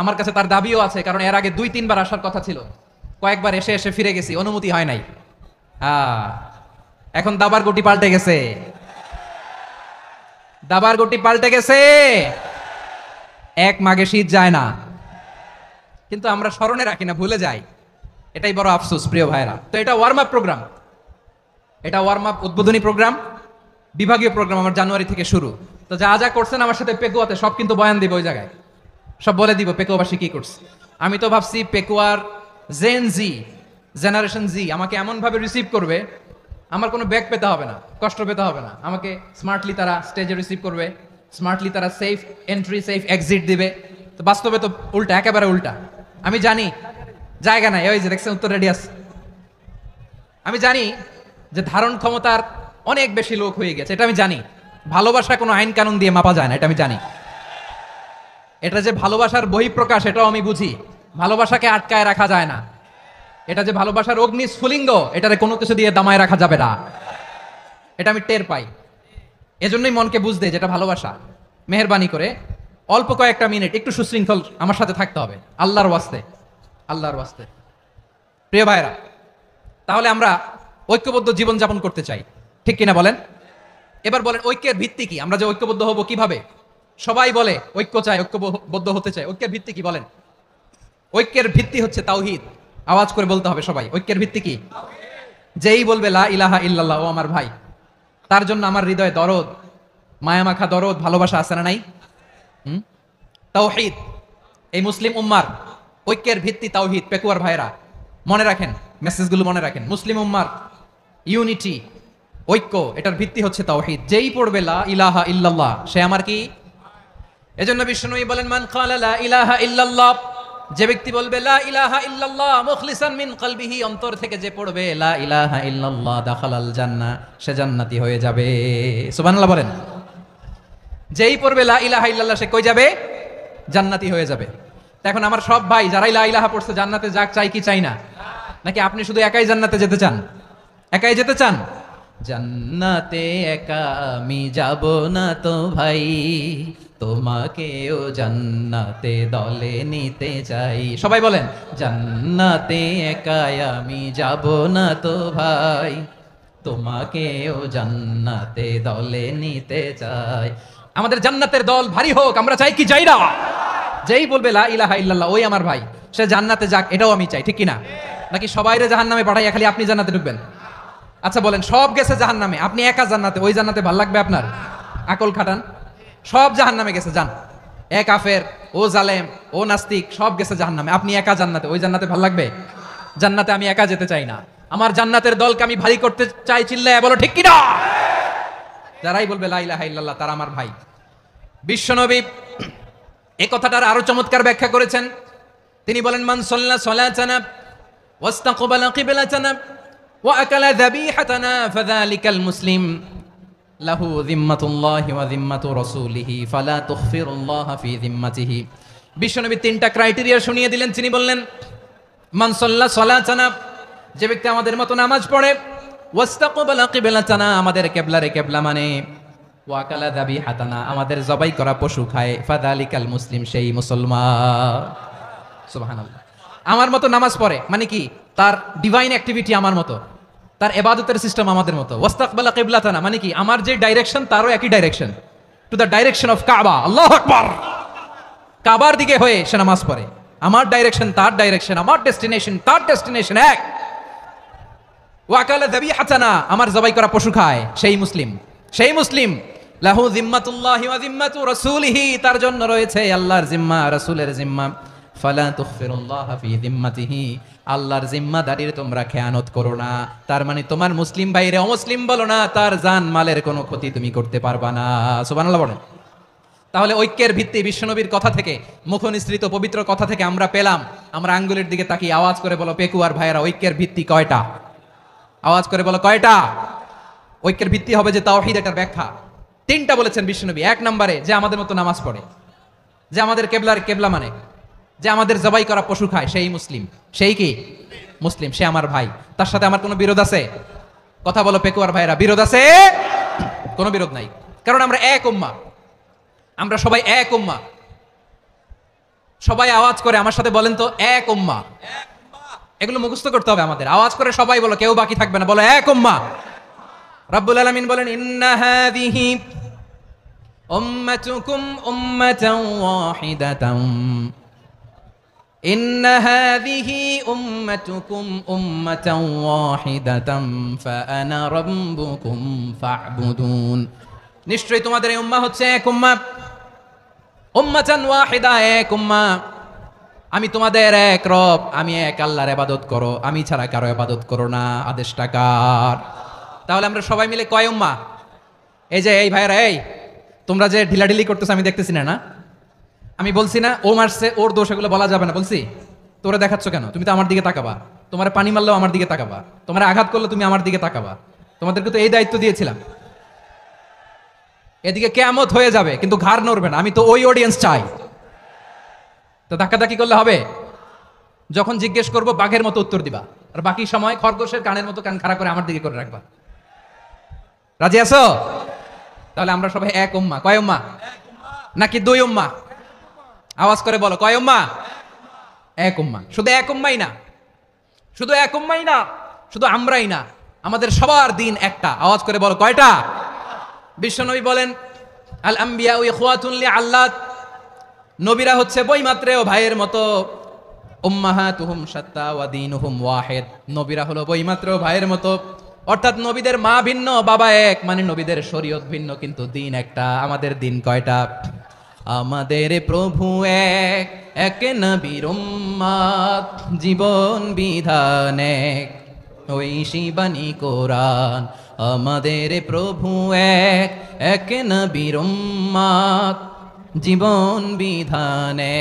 আমার কাছে তার দাবিও আছে, কারণ এর আগে 2-3 বার আসার কথা ছিল। কয়েকবার এসে এসে ফিরে গেছি, অনুমতি হয় নাই। এখন দাবার গুটি পাল্টে গেছে, দাবার গুটি পাল্টে গেছে। এক মাঘে শীত যায় না, কিন্তু আমরা স্মরণে রাখি না, ভুলে যাই। এটাই বড় আফসোস প্রিয় ভাইরা। তো এটা ওয়ার্ম আপ প্রোগ্রাম, এটা ওয়ার্ম আপ উদ্বোধনী প্রোগ্রাম, বিভাগীয় প্রোগ্রাম আমার জানুয়ারি থেকে শুরু। তো যা যা করছেন আমার সাথে পেকুয়াতে, সব কিন্তু বয়ান দিব ওই জায়গায়, সব বলে দিব পেকুয়াবাসী কি করছে। আমি তো ভাবছি পেকুয়ার জেনারেশন জি আমাকে এমন ভাবে রিসিভ করবে, আমার কোনো ব্যাক পেতে হবে না, কষ্ট পেতে হবে না। আমাকে স্মার্টলি তারা স্টেজে রিসিভ করবে, স্মার্টলি তারা সেফ এন্ট্রি সেফ এক্সিট দিবে। তো বাস্তবে তো উল্টা, একেবারে উল্টা। আমি জানি জায়গা নাই, ওই যে দেখছেন উত্তর রেডিয়াস। আমি জানি যে ধারণ ক্ষমতার অনেক বেশি লোক হয়ে গেছে, এটা আমি জানি। ভালোবাসা কোনো আইন কানুন দিয়ে মাপা যায় না, এটা আমি জানি। এটা যে ভালোবাসার বহিঃপ্রকাশ, এটাও আমি বুঝি। ভালোবাসাকে আটকায় রাখা যায় না। এটা যে ভালোবাসার অগ্নি স্ফুলিঙ্গ, এটারে কোনো কিছু দিয়ে দামায় রাখা যাবে না, এটা আমি টের পাই। এজন্যই মনকে বুঝতে যেটা ভালোবাসা। মেহেরবানি করে অল্প কয়েকটা মিনিট একটু সুশৃঙ্খল আমার সাথে থাকতে হবে, আল্লাহর ওয়াস্তে, আল্লাহর ওয়াস্তে। প্রিয় ভাইরা, তাহলে আমরা ঐক্যবদ্ধ জীবন যাপন করতে চাই, ঠিক কিনা বলেন? এবার বলেন, ঐক্যের ভিত্তি কি? আমরা যে ঐক্যবদ্ধ হব কিভাবে? সবাই বলে ঐক্য চাই, ঐক্যবদ্ধ হতে চাই। ঐক্যের ভিত্তি কি বলেন? ঐক্যের ভিত্তি হচ্ছে তাওহীদ। আওয়াজ করে বলতে হবে সবাই, ঐক্যের ভিত্তি কি? যেই বলবে লা ইলাহা ইল্লাল্লাহ, ও আমার ভাই, তার জন্য আমার হৃদয়ে দরদ, মায়ামাখা দরদ, ভালোবাসা আছে না নাই? তাওহীদ। এই মুসলিম উম্মার ঐক্যের ভিত্তি তাওহীদ। পেকুয়ার ভাইরা মনে রাখেন, মেসেজগুলো মনে রাখেন। মুসলিম উম্মার ইউনিটি, ঐক্য, এটার ভিত্তি হচ্ছে তাওহীদ। যেই পড়বে লা ইলাহা ইল্লাল্লাহ, সে আমার কি? এজন্য বিষ্ণুই বলেন, মান ক্বালা লা ইলাহা ইল্লাল্লাহ, যে ব্যক্তি বলবে লা ইলাহা ইল্লাল্লাহ মুখলিসান মিন কলবিহি, অন্তর থেকে যে পড়বে লা ইলাহা ইল্লাল্লাহ, দাখালাল জান্নাহ, সে জান্নাতি হয়ে যাবে। সুবহানাল্লাহ বলেন। যেই পড়বে লা ইলাহা ইল্লাল্লাহ সে কই যাবে? জান্নাতি হয়ে যাবে। এখন আমার সব ভাই যারাই লা ইলাহা পড়ছে জান্নাতে যাক, চাই কি চাই না? নাকি আপনি শুধু একাই জান্নাতে যেতে চান? একাই যেতে চান? জান্নাতে একা আমি যাব না তো ভাই, তোমাকেও জান্নাতে দলে নিতে চাই। সবাই বলেন, জান্নাতে একা আমি যাব না তো ভাই, তোমাকেও জান্নাতে দলে নিতে চাই। আমাদের জান্নাতের দল ভারী হোক, আমরা চাই কি চাই না? যেই বলবে লা ইলাহা ইল্লাল্লাহ ওই আমার ভাই, সে জান্নাতে যাক, এটাও আমি চাই, ঠিক কি না? নাকি সবাইরে জাহান্নামে পাঠাইয়া খালি আপনি জান্নাতে ঢুকবেন? আচ্ছা বলেন, সব গেছে জাহান্নামে, আপনি একা জান্নাতে, ওই জান্নাতে ভাল লাগবে আপনার? আকল খাটান। সব জাহান্নামে গেছে, যান। এ কাফের, ও জালেম, ও নাস্তিক, সব গেছে জাহান্নামে, আপনি একা জান্নাতে, ওই জান্নাতে ভাল লাগবে? জান্নাতে আমি একা যেতে চাই না, আমার জান্নাতের দলকে আমি ভারী করতে চাই। চিল্লায় বলো ঠিক কি না? যারাই বলবে লা ইলাহা ইল্লাল্লাহ তারা আমার ভাই। বিশ্বনবী এই কথাটার আরো চমৎকার ব্যাখ্যা করেছেন। তিনি বলেন, মান সাল্লা সালাতানা ওয়াস্তাকবালা কিবলাতানা ওয়া আকালা যাবিহাতানা ফাযালিকাল মুসলিম লাহু যিম্মাতুল্লাহি ওয়া যিম্মাতু রাসূলিহি ফালা তুখফিরুল্লাহা ফি যিম্মাতিহি। বিশ্বনবী তিনটা ক্রাইটেরিয়া শুনিয়ে দিলেন। তিনি বললেন, মান সাল্লা সালাতানা, যে ব্যক্তি আমাদের মতো নামাজ পড়ে, ওয়াস্তাকবালা কিবলাতানা, আমাদের কিবলারে কিবলা মানে, ওয়া আকালা যাবিহাতানা, আমাদের জবাই করা পশু খায়, ফাযালিকাল মুসলিম, সেই মুসলমান। সুবহানাল্লাহ। আমার মতো নামাজ পড়ে মানে কি? তার ডিভাইন অ্যাক্টিভিটি আমার মতো, তার ইবাদতের সিস্টেম আমাদের মতো। ওয়াস্তাকবালা কিবলাতানা মানে কি? আমার যে ডাইরেকশন তারও একই direction, to the direction of কাবা। আল্লাহু আকবার। কাবার দিকে হয়ে সে নামাজ পড়ে, আমার ডাইরেকশন তার ডাইরেকশন, আমার ডেস্টিনেশন তার ডেস্টিনেশন এক। ওয়া আকালা যাবিহাতানা, আমার জবাই করা পশু খায়, সেই মুসলিম, সেই মুসলিম। লাহু যিম্মাতুল্লাহি ওয়া যিম্মাতু রাসূলিহি, তার জন্য রয়েছে আল্লাহর জিম্মা, রাসূলের জিম্মা। ফালা তুখফিরুল্লাহা ফি যিম্মাতিহি, আল্লাহর জিম্মাদারির তোমরা খেয়ানত করো না। তার মানে তোমার মুসলিম ভাইরে অমুসলিম বলো না, তার জান মালের কোনো ক্ষতি তুমি করতে পারবা না। সুবহানাল্লাহ বলেন। তাহলে ঐক্যের ভিত্তি বিশ্বনবীর কথা থেকে, মুখনিসৃত পবিত্র কথা থেকে আমরা পেলাম। আমরা আঙ্গুলের দিকে তাকিয়ে আওয়াজ করে বলো পেকুয়ার ভাইয়েরা, ঐক্যের ভিত্তি কয়টা? আওয়াজ করে বলো কয়টা? ঐক্যের ভিত্তি হবে যে তাওহীদ, এটার ব্যাখ্যা তিনটা বলেছেন বিশ্বনবী। এক নম্বরে, যে আমাদের মতো নামাজ পড়ে, যে আমাদের কেবলার কেবলা মানে, যে আমাদের জবাই করা পশু খায়, সেই মুসলিম। সেই কি? মুসলিম, সে আমার ভাই। তার সাথে আমার কোনো বিরোধ আছে? কথা বলো পেকুয়ার ভাইরা, বিরোধ আছে? কোনো বিরোধ নাই, কারণ আমরা এক উম্মাহ, আমরা সবাই এক উম্মাহ। সবাই আওয়াজ করে আমার সাথে বলেন তো, এক উম্মাহ। এগুলো মুখস্থ করতে হবে আমাদের। আওয়াজ করে সবাই বলো, কেউ বাকি থাকবে না, বলো এক উম্মাহ। রাব্বুল আলামিন বলেন, ইন্না হাযিহি উম্মাতুকুম উম্মাতান ওয়াহিদাতান, ইন্না হাযিহি উম্মাতুকুম উম্মাতান ওয়াহিদাতান ফাআনা রাব্বুকুম ফা'বুদুন, নিশ্চয়ই তোমাদের এই উম্মাহ হচ্ছে এক উম্মাহ। উম্মাতান ওয়াহিদা, এক উম্মাহ। আমি তোমাদের এক রব, আমি এক আল্লাহর ইবাদত করো, আমি ছাড়া কারো ইবাদত করো না। আদেশটা কার? তাহলে আমরা সবাই মিলে কয় উম্মাহ? এই যে এই ভাইরা, এই তোমরা যে ঢিলাঢিলি করতেছো আমি দেখতেছি না, না? আমি বলছি না ও মারছে, ওর দোষ, এগুলো বলা যাবে না বলছি? তোরা দেখাচ্ছ কেন? তুমি তো আমার দিকে তাকাবা। তোমার পানি মারলেও আমার দিকে তাকাবা, তোমার আঘাত করলে তুমি আমার দিকে তাকাবা। তোমাদেরকে তো এই দায়িত্ব দিয়েছিলাম। এদিকে কিয়ামত হয়ে যাবে কিন্তু ঘাড় নড়বে না, আমি তো ওই অডিয়েন্স চাই। তো ধাক্কাধাক্কি করলে হবে? যখন জিজ্ঞেস করবো বাঘের মতো উত্তর দিবা, আর বাকি সময় খরগোশের কানের মতো কান খাড়া করে আমার দিকে করে রাখবা। রাজি আছো? তাহলে আমরা সবাই এক উম্মাহ। কয় উম্মাহ? নাকি দুই উম্মাহ? আওয়াজ করে বলো, কয় উম্মাহ? এক উম্মাহ। শুধু এক উম্মাই না, শুধু এক উম্মাই না, শুধু আমরাই না, আমাদের সবার দিন একটা। আওয়াজ করে বলো কয়টা? বিশ্বনবী বলেন, আল আম্বিয়াউ ইখওয়াতুন লিআল্লাত, নবীরা হচ্ছে বইমাত্রেও ভাইয়ের মতো। উম্মাহাতুহুম শাত্তা ওয়া দীনুহুম ওয়াহিদ, নবীরা হলো বইমাত্রেও ভাইয়ের মতো। অর্থাৎ নবীদের মা ভিন্ন, বাবা এক, মানে নবীদের শরীয়ত ভিন্ন কিন্তু দিন একটা। আমাদের দিন কয়টা? আমাদের প্রভু এক, এক নবীর উম্মাত, জীবন বিধান এক, ওই শিবানী কোরআন। আমাদের প্রভু এক, এক নবীর উম্মাত, জীবন বিধানে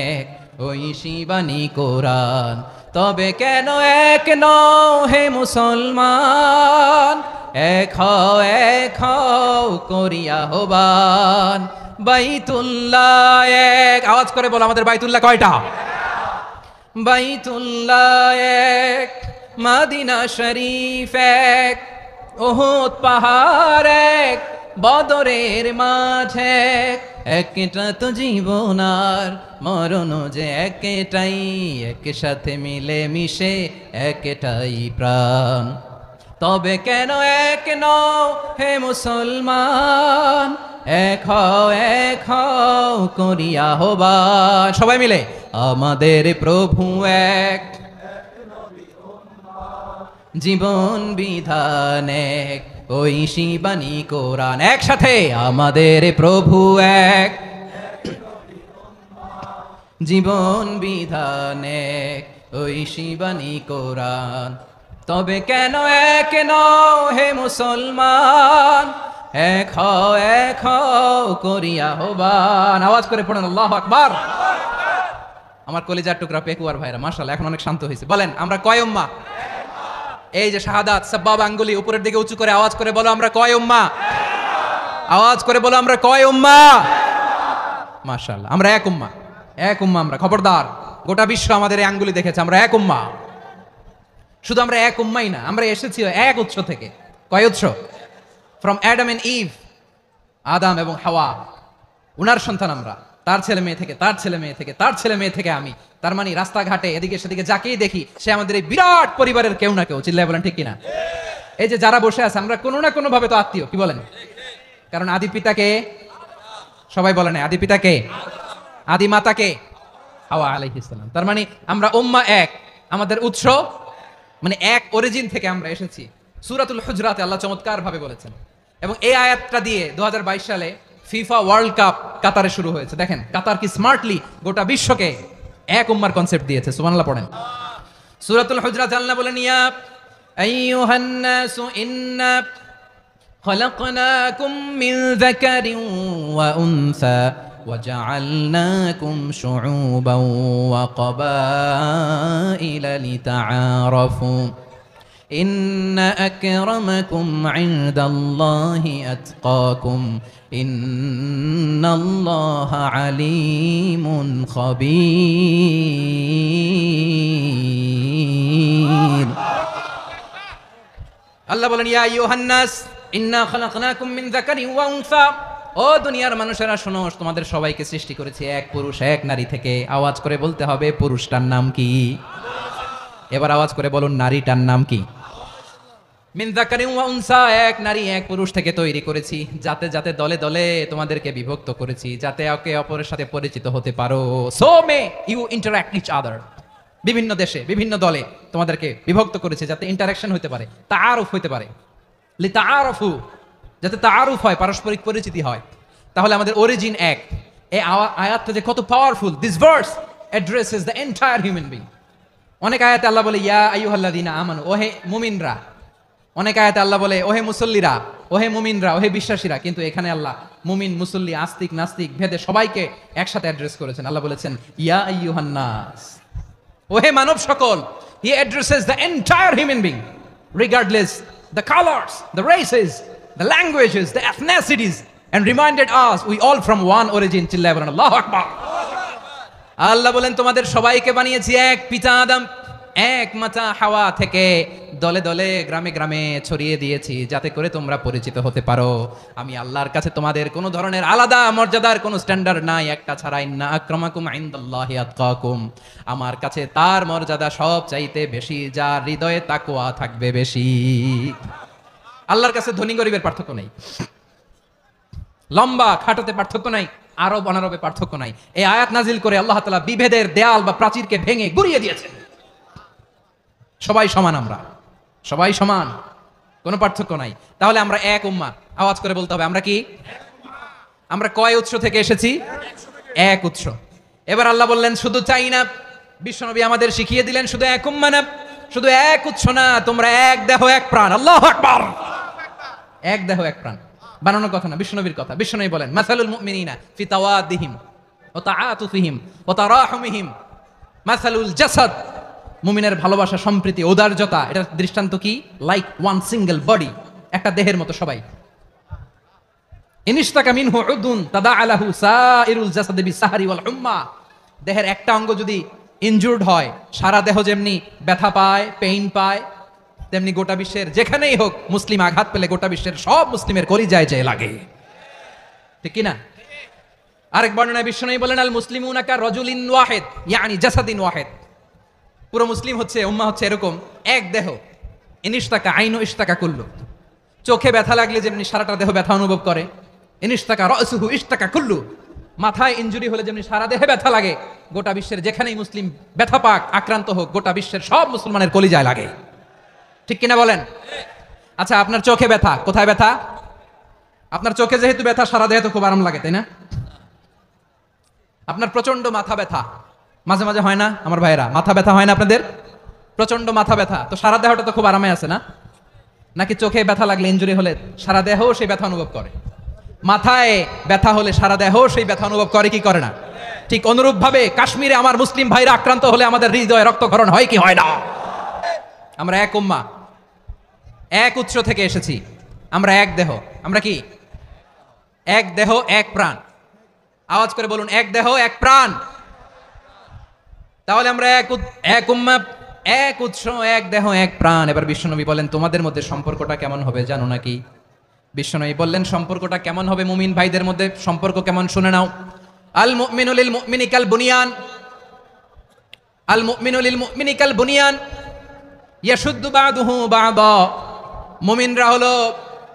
ওই শিবানী কোরআন। তবে কেন এক নও হে মুসলমান, এক হও করিয়া আহ্বান। বাইতুল্লাহ এক, আওয়াজ করে বলো আমাদের বাইতুল্লাহ কয়টা? বাইতুল্লাহ এক, মদিনা শরীফ এক, উহুদ পাহাড় এক, বদরের মাঠ এক। একটা তো জীবন আর মরণ যে একটাই, একসাথে মিলে মিশে একটাই প্রাণ। তবে কেন এক নও হে মুসলমান, এক হও করিয়া আহ্বান। সবাই মিলে আমাদের প্রভু এক, জীবন বিধান এক, ওই শিবানী কোরআন। একসাথে আমাদের প্রভু এক, জীবন বিধান এক, ওই শিবানী কোরআন। তবে কেন এক নও হে মুসলমান, এক হও করিয়া আহ্বান। আওয়াজ করে পড়েন আল্লাহু আকবার। আমার কলিজার টুকরা পেকুয়ার ভাইরা মাশাআল্লাহ এখন অনেক শান্ত হয়েছে। বলেন আমরা কয় উম্মাহ? এই যে শাহাদাত সাব্বাব আঙ্গুলি উপরের দিকে উঁচু করে আওয়াজ করে বলো আমরা কয় উম্মাহ? আওয়াজ করে বলো আমরা কয় উম্মাহ? মাশাআল্লাহ আমরা এক উম্মাহ, এক উম্মাহ আমরা। খবরদার, গোটা বিশ্ব আমাদের এই আঙ্গুলি দেখেছে, আমরা এক উম্মাহ। শুধু আমরা এক উম্মাই না, আমরা এসেছি এক উৎস থেকে। কয় উৎস? ফ্রম অ্যাডাম এন্ড ইভ, আদাম এবং হাওয়া, উনার সন্তান আমরা। তার ছেলে মেয়ে থেকে, তার ছেলে মেয়ে থেকে, তার ছেলে মেয়ে থেকে আমি। তার মানে রাস্তাঘাটে এদিকে সেদিকে যাকেই দেখি সে আমাদের এই বিরাট পরিবারের কেউ না কেউ। চিল্লায় বলেন ঠিক কিনা? এই যে যারা বসে আছে আমরা কোনো না কোনো ভাবে তো আত্মীয়, কি বলেন? কারণ আদি পিতাকে, সবাই বলেন আদি পিতাকে, আদি মাতাকে হাওয়া আলাইহিস সালাম। তার মানে আমরা উম্মাহ এক, আমাদের উৎস মানে এক অরিজিন থেকে আমরা এসেছি। সূরাতুল হুজরাতে আল্লাহ চমৎকার ভাবে বলেছেন। এবং এই আয়াতটা দিয়ে 2022 সালে ফিফা ওয়ার্ল্ড কাপ কাতারে শুরু হয়েছে। দেখেন কাতার কি স্মার্টলি গোটা বিশ্বকে এক উম্মার কনসেপ্ট দিয়েছে। সুবহানাল্লাহ পড়েন। সূরাতুল হুজরাত আল্লাহ বলেন ইয়া আইয়ুহান নাসু ইন্না খলাকনাকুম মিন যাকারিন ওয়া উনসা وجعلناكم شعوبا وقبائل لتعارفوا إن أكرمكم عند الله أتقاكم إن الله عليم خبير الله বলেন ইয়া আইয়ুহান নাস ইন্না খলাকনাকুম মিন যাকারিন ওয়া উনসা। ও দুনিয়ার মানুষেরা শোনো, তোমাদের সবাইকে সৃষ্টি করেছি এক পুরুষ এক নারী থেকে। আওয়াজ করে বলতে হবে পুরুষটার নাম কি? এবার আওয়াজ করে বলুন নারীটার নাম কি? মিন যাকারিন ওয়া উনসা, এক নারী এক পুরুষ থেকে তৈরি করেছি। যাতে যাতে দলে দলে তোমাদেরকে বিভক্ত করেছি, যাতে একে অপরের সাথে পরিচিত হতে পারো। So may you interact each other. বিভিন্ন দেশে বিভিন্ন দলে তোমাদেরকে বিভক্ত করেছে যাতে ইন্টারাকশন হতে পারে, তাআরুফ হতে পারে। লিতাআরাফু, যাতে তাআরুফ হয়, পারস্পরিক পরিচিতি হয়। তাহলে আমাদের অরিজিন এক। এই আয়াতটা যে কত powerful. This verse addresses the entire human being. অনেক আয়াতে আল্লাহ বলে ইয়া আইয়ুহাল্লাযীনা আমানু, ওহে মুমিনরা। অনেক আয়াতে আল্লাহ বলে ওহে মুসল্লিরা, ওহে মুমিনরা, ওহে বিশ্বাসীরা। কিন্তু এখানে আল্লাহ মুমিন মুসল্লি আস্তিক নাস্তিক ভেদে সবাইকে একসাথে অ্যাড্রেস করেছেন। আল্লাহ বলেছেন ইয়া আইয়ুহান নাস, ওহে মানব সকল। হি addresses the entire human being regardless the colors, the races, the languages, the ethnicities, and reminded us we all from one origin. চিল্লায় বলেন আল্লাহু আকবার। আল্লাহ বলেন তোমাদের সবাইকে বানিয়েছি এক পিতা আদম, এক মাতা হাওয়া থেকে। দলে দলে গ্রামে গ্রামে ছড়িয়ে দিয়েছি যাতে করে তোমরা পরিচিত হতে পারো। আমি আল্লাহর কাছে তোমাদের কোনো ধরনের আলাদা মর্যাদার কোনো স্ট্যান্ডার্ড নাই, একটা ছাড়া। ইন্না আকরামাকুম ইনদাল্লাহি আতকাকুম, আমার কাছে তার মর্যাদা সব চাইতে বেশি যার হৃদয়ে তাকওয়া থাকবে বেশি। আল্লাহর কাছে ধনী গরিবের পার্থক্য নেই, লম্বা খাটোতে পার্থক্য নাই, আরব অনারবে পার্থক্য নাই। এই আয়াত নাজিল করে আল্লাহ তাআলা বিভেদের দেয়াল বা প্রাচীরকে ভেঙে গুড়িয়ে দিয়েছেন। সবাই সমান, আমরা সবাই সমান, কোনো পার্থক্য নাই। তাহলে আমরা এক উম্মাহ। আওয়াজ করে বলতে হবে আমরা কি? আমরা কয় উৎস থেকে এসেছি? এক উৎস। এবার আল্লাহ বললেন শুধু চাই না, বিশ্বনবী আমাদের শিখিয়ে দিলেন শুধু এক উম্মাহ না, শুধু এক উৎস না, তোমরা এক দেহ এক প্রাণ। আল্লাহু আকবার। এক দেহ এক প্রাণ বানানোর কথা না, বিশ্বনবীর কথা। বিশ্বনবী বলেন মাসালুল মুমিনিনা ফি তাওয়াদিহিম ওয়া তাআতুফিহিম ওয়া তারাহুমিহিম মাসালুল জাসাদ, মুমিনের ভালোবাসা, সম্প্রীতি, ঔদার্যতা, এটার দৃষ্টান্ত কি? লাইক ওয়ান সিঙ্গেল বডি, একটা দেহের মতো সবাই। ইনিশতাকা মিনহু উদুন তাদাআলাহু সাইরুল জাসাদি বিসাহরি ওয়াল হুম্মা, দেহের একটা অঙ্গ যদি ইনজুর্ড হয়, সারা দেহ যেমনি ব্যথা পায়, পেইন পায়, তেমনি গোটা বিশ্বের যেখানেই হোক মুসলিম আঘাত পেলে গোটা বিশ্বের সব মুসলিমের কলিজায় যায় লাগে, ঠিক কি না? আরেক বর্ণনায় বিশ্বনবী বলেন, আল মুসলিমুনা কা রাজুলিন ওয়াহিদ ইয়ানি জাসাদিন ওয়াহিদ, পুরো মুসলিম হচ্ছে, উম্মাহ হচ্ছে এরকম এক দেহ। ইনিশতাকা আইনু ইশতাকা কুল্লু, চোখে ব্যথা লাগলে যেমনি সারাটা দেহ ব্যথা অনুভব করে, ইনিশতাকা রাসুহু ইশতাকা কুল্লু, মাথায় ইনজুরি হলে যেমনি সারা দেহে ব্যথা লাগে, গোটা বিশ্বের যেখানেই মুসলিম ব্যথা পাক, আক্রান্ত হোক, গোটা বিশ্বের সব মুসলমানের কলিজায় লাগে, ঠিক কিনা বলেন? আচ্ছা, আপনার চোখে ব্যথা, কোথায় ব্যথা? আপনার চোখে যেহেতু ব্যথা, সারা দেহে তো খুব আরাম লাগে, তাই না? আপনার প্রচন্ড মাথা ব্যথা মাঝে মাঝে হয় না আমার ভাইয়েরা? মাথা ব্যথা হয় না আপনাদের? প্রচন্ড মাথা ব্যথা, তো সারা দেহটা তো খুব আরামে আছে না? নাকি চোখে ব্যথা লাগলে, ইনজুরি হলে সারা দেহ সেই ব্যথা অনুভব করে? মাথায় ব্যথা হলে সারা দেহ সেই ব্যথা অনুভব করে কি করে না? ঠিক অনুরূপ ভাবে কাশ্মীরে আমার মুসলিম ভাইরা আক্রান্ত হলে আমাদের হৃদয়ে রক্তক্ষরণ হয় কি হয় না? আমরা এক উম্মাহ, এক উৎস থেকে এসেছি, আমরা এক দেহ। আমরা কি এক দেহ এক প্রাণ? আওয়াজ করে বলুন, এক দেহ এক প্রাণ। তাহলে আমরা এক উম্মাহ, এক উৎস, এক দেহ এক প্রাণ। এবার বিশ্বনবী বলেন, তোমাদের মধ্যে সম্পর্কটা কেমন হবে জানো নাকি? বিশ্বনবী বললেন, সম্পর্কটা কেমন হবে মুমিন ভাইদের মধ্যে? সম্পর্ক কেমন শুনে নাও। আল মুমিনু লিল মুমিনি কাল বুনিয়ান, আল মুমিনু লিল মুমিনি কাল বুনিয়ান ইয়াশুদ্দু বা'দুহু বা'দা, মুমিনরা হলো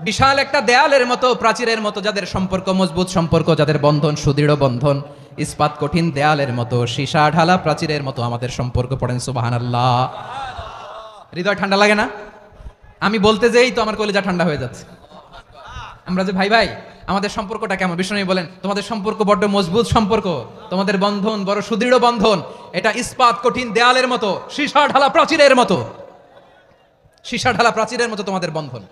বিশাল একটা দেয়ালের মতো, প্রাচীরের মতো, যাদের সম্পর্ক মজবুত সম্পর্ক, যাদের বন্ধন সুদৃঢ় বন্ধন, ইস্পাত কঠিন দেয়ালের মতো, সীসা ঢালা প্রাচীরের মতো আমাদের সম্পর্ক। পড়েন সুবহানাল্লাহ। হৃদয় ঠান্ডা লাগে না? আমি বলতে যেই তো আমার কলিজা ঠান্ডা হয়ে যাচ্ছে। আমরা যে ভাই ভাই, আমাদের সম্পর্কটা কেমন? বিষ্ণু বলেন, তোমাদের সম্পর্ক বড্ড মজবুত সম্পর্ক, তোমাদের বন্ধন বড় সুদৃঢ় বন্ধন, এটা ইস্পাত কঠিন দেয়ালের মতো, সীসা ঢালা প্রাচীরের মতো, সীসা ঢালা প্রাচীরের মতো তোমাদের বন্ধন।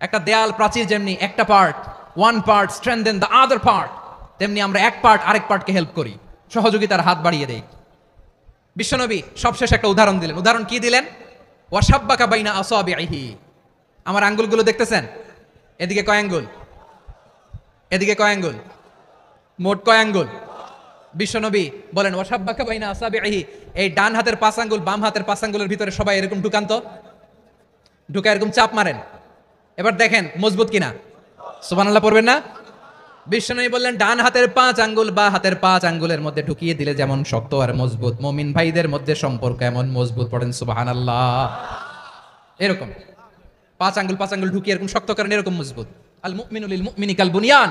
একটা দেয়াল প্রাচীর যেমনি একটা part, one part strengthen the other part, তেমনি আমরা এক পার্ট আরেক পার্টকে হেল্প করি, সহযোগিতার হাত বাড়িয়ে দেই। বিশ্বনবী সবশেষ একটা উদাহরণ দিলেন। উদাহরণ কি দিলেন? ওয়াসাব্বাকা বাইনা আসাবিহি, আমার আঙ্গুলগুলো দেখতেছেন? এদিকে কয় আঙ্গুল, এদিকে কয় আঙ্গুল, মোট কয় আঙ্গুল? বিশ্বনবী বলেন, ওয়াসাব্বাকা বাইনা আসাবিহি, এই ডান হাতের 5 আঙ্গুল বাম হাতের 5 আঙ্গুলের ভিতরে সবাই এরকম ঢুকান্ত, ঢুকা এরকম চাপ মারেন, এবার দেখেন মজবুত কিনা। সুবহানাল্লাহ পড়বেন না? বিশ্বনবী বললেন, ডান হাতের 5 আঙ্গুল বা হাতের 5 আঙ্গুলের মধ্যে ঢুকিয়ে দিলে যেমন শক্ত আর মজবুত, মুমিন ভাইদের মধ্যে সম্পর্ক এমন মজবুত। পড়েন সুবহানাল্লাহ। এরকম 5 আঙ্গুল ঢুকিয়ে এরকম শক্ত করেন, এরকম মজবুত। আল মুমিনু লিল মুমিনি কাল বুনিয়ান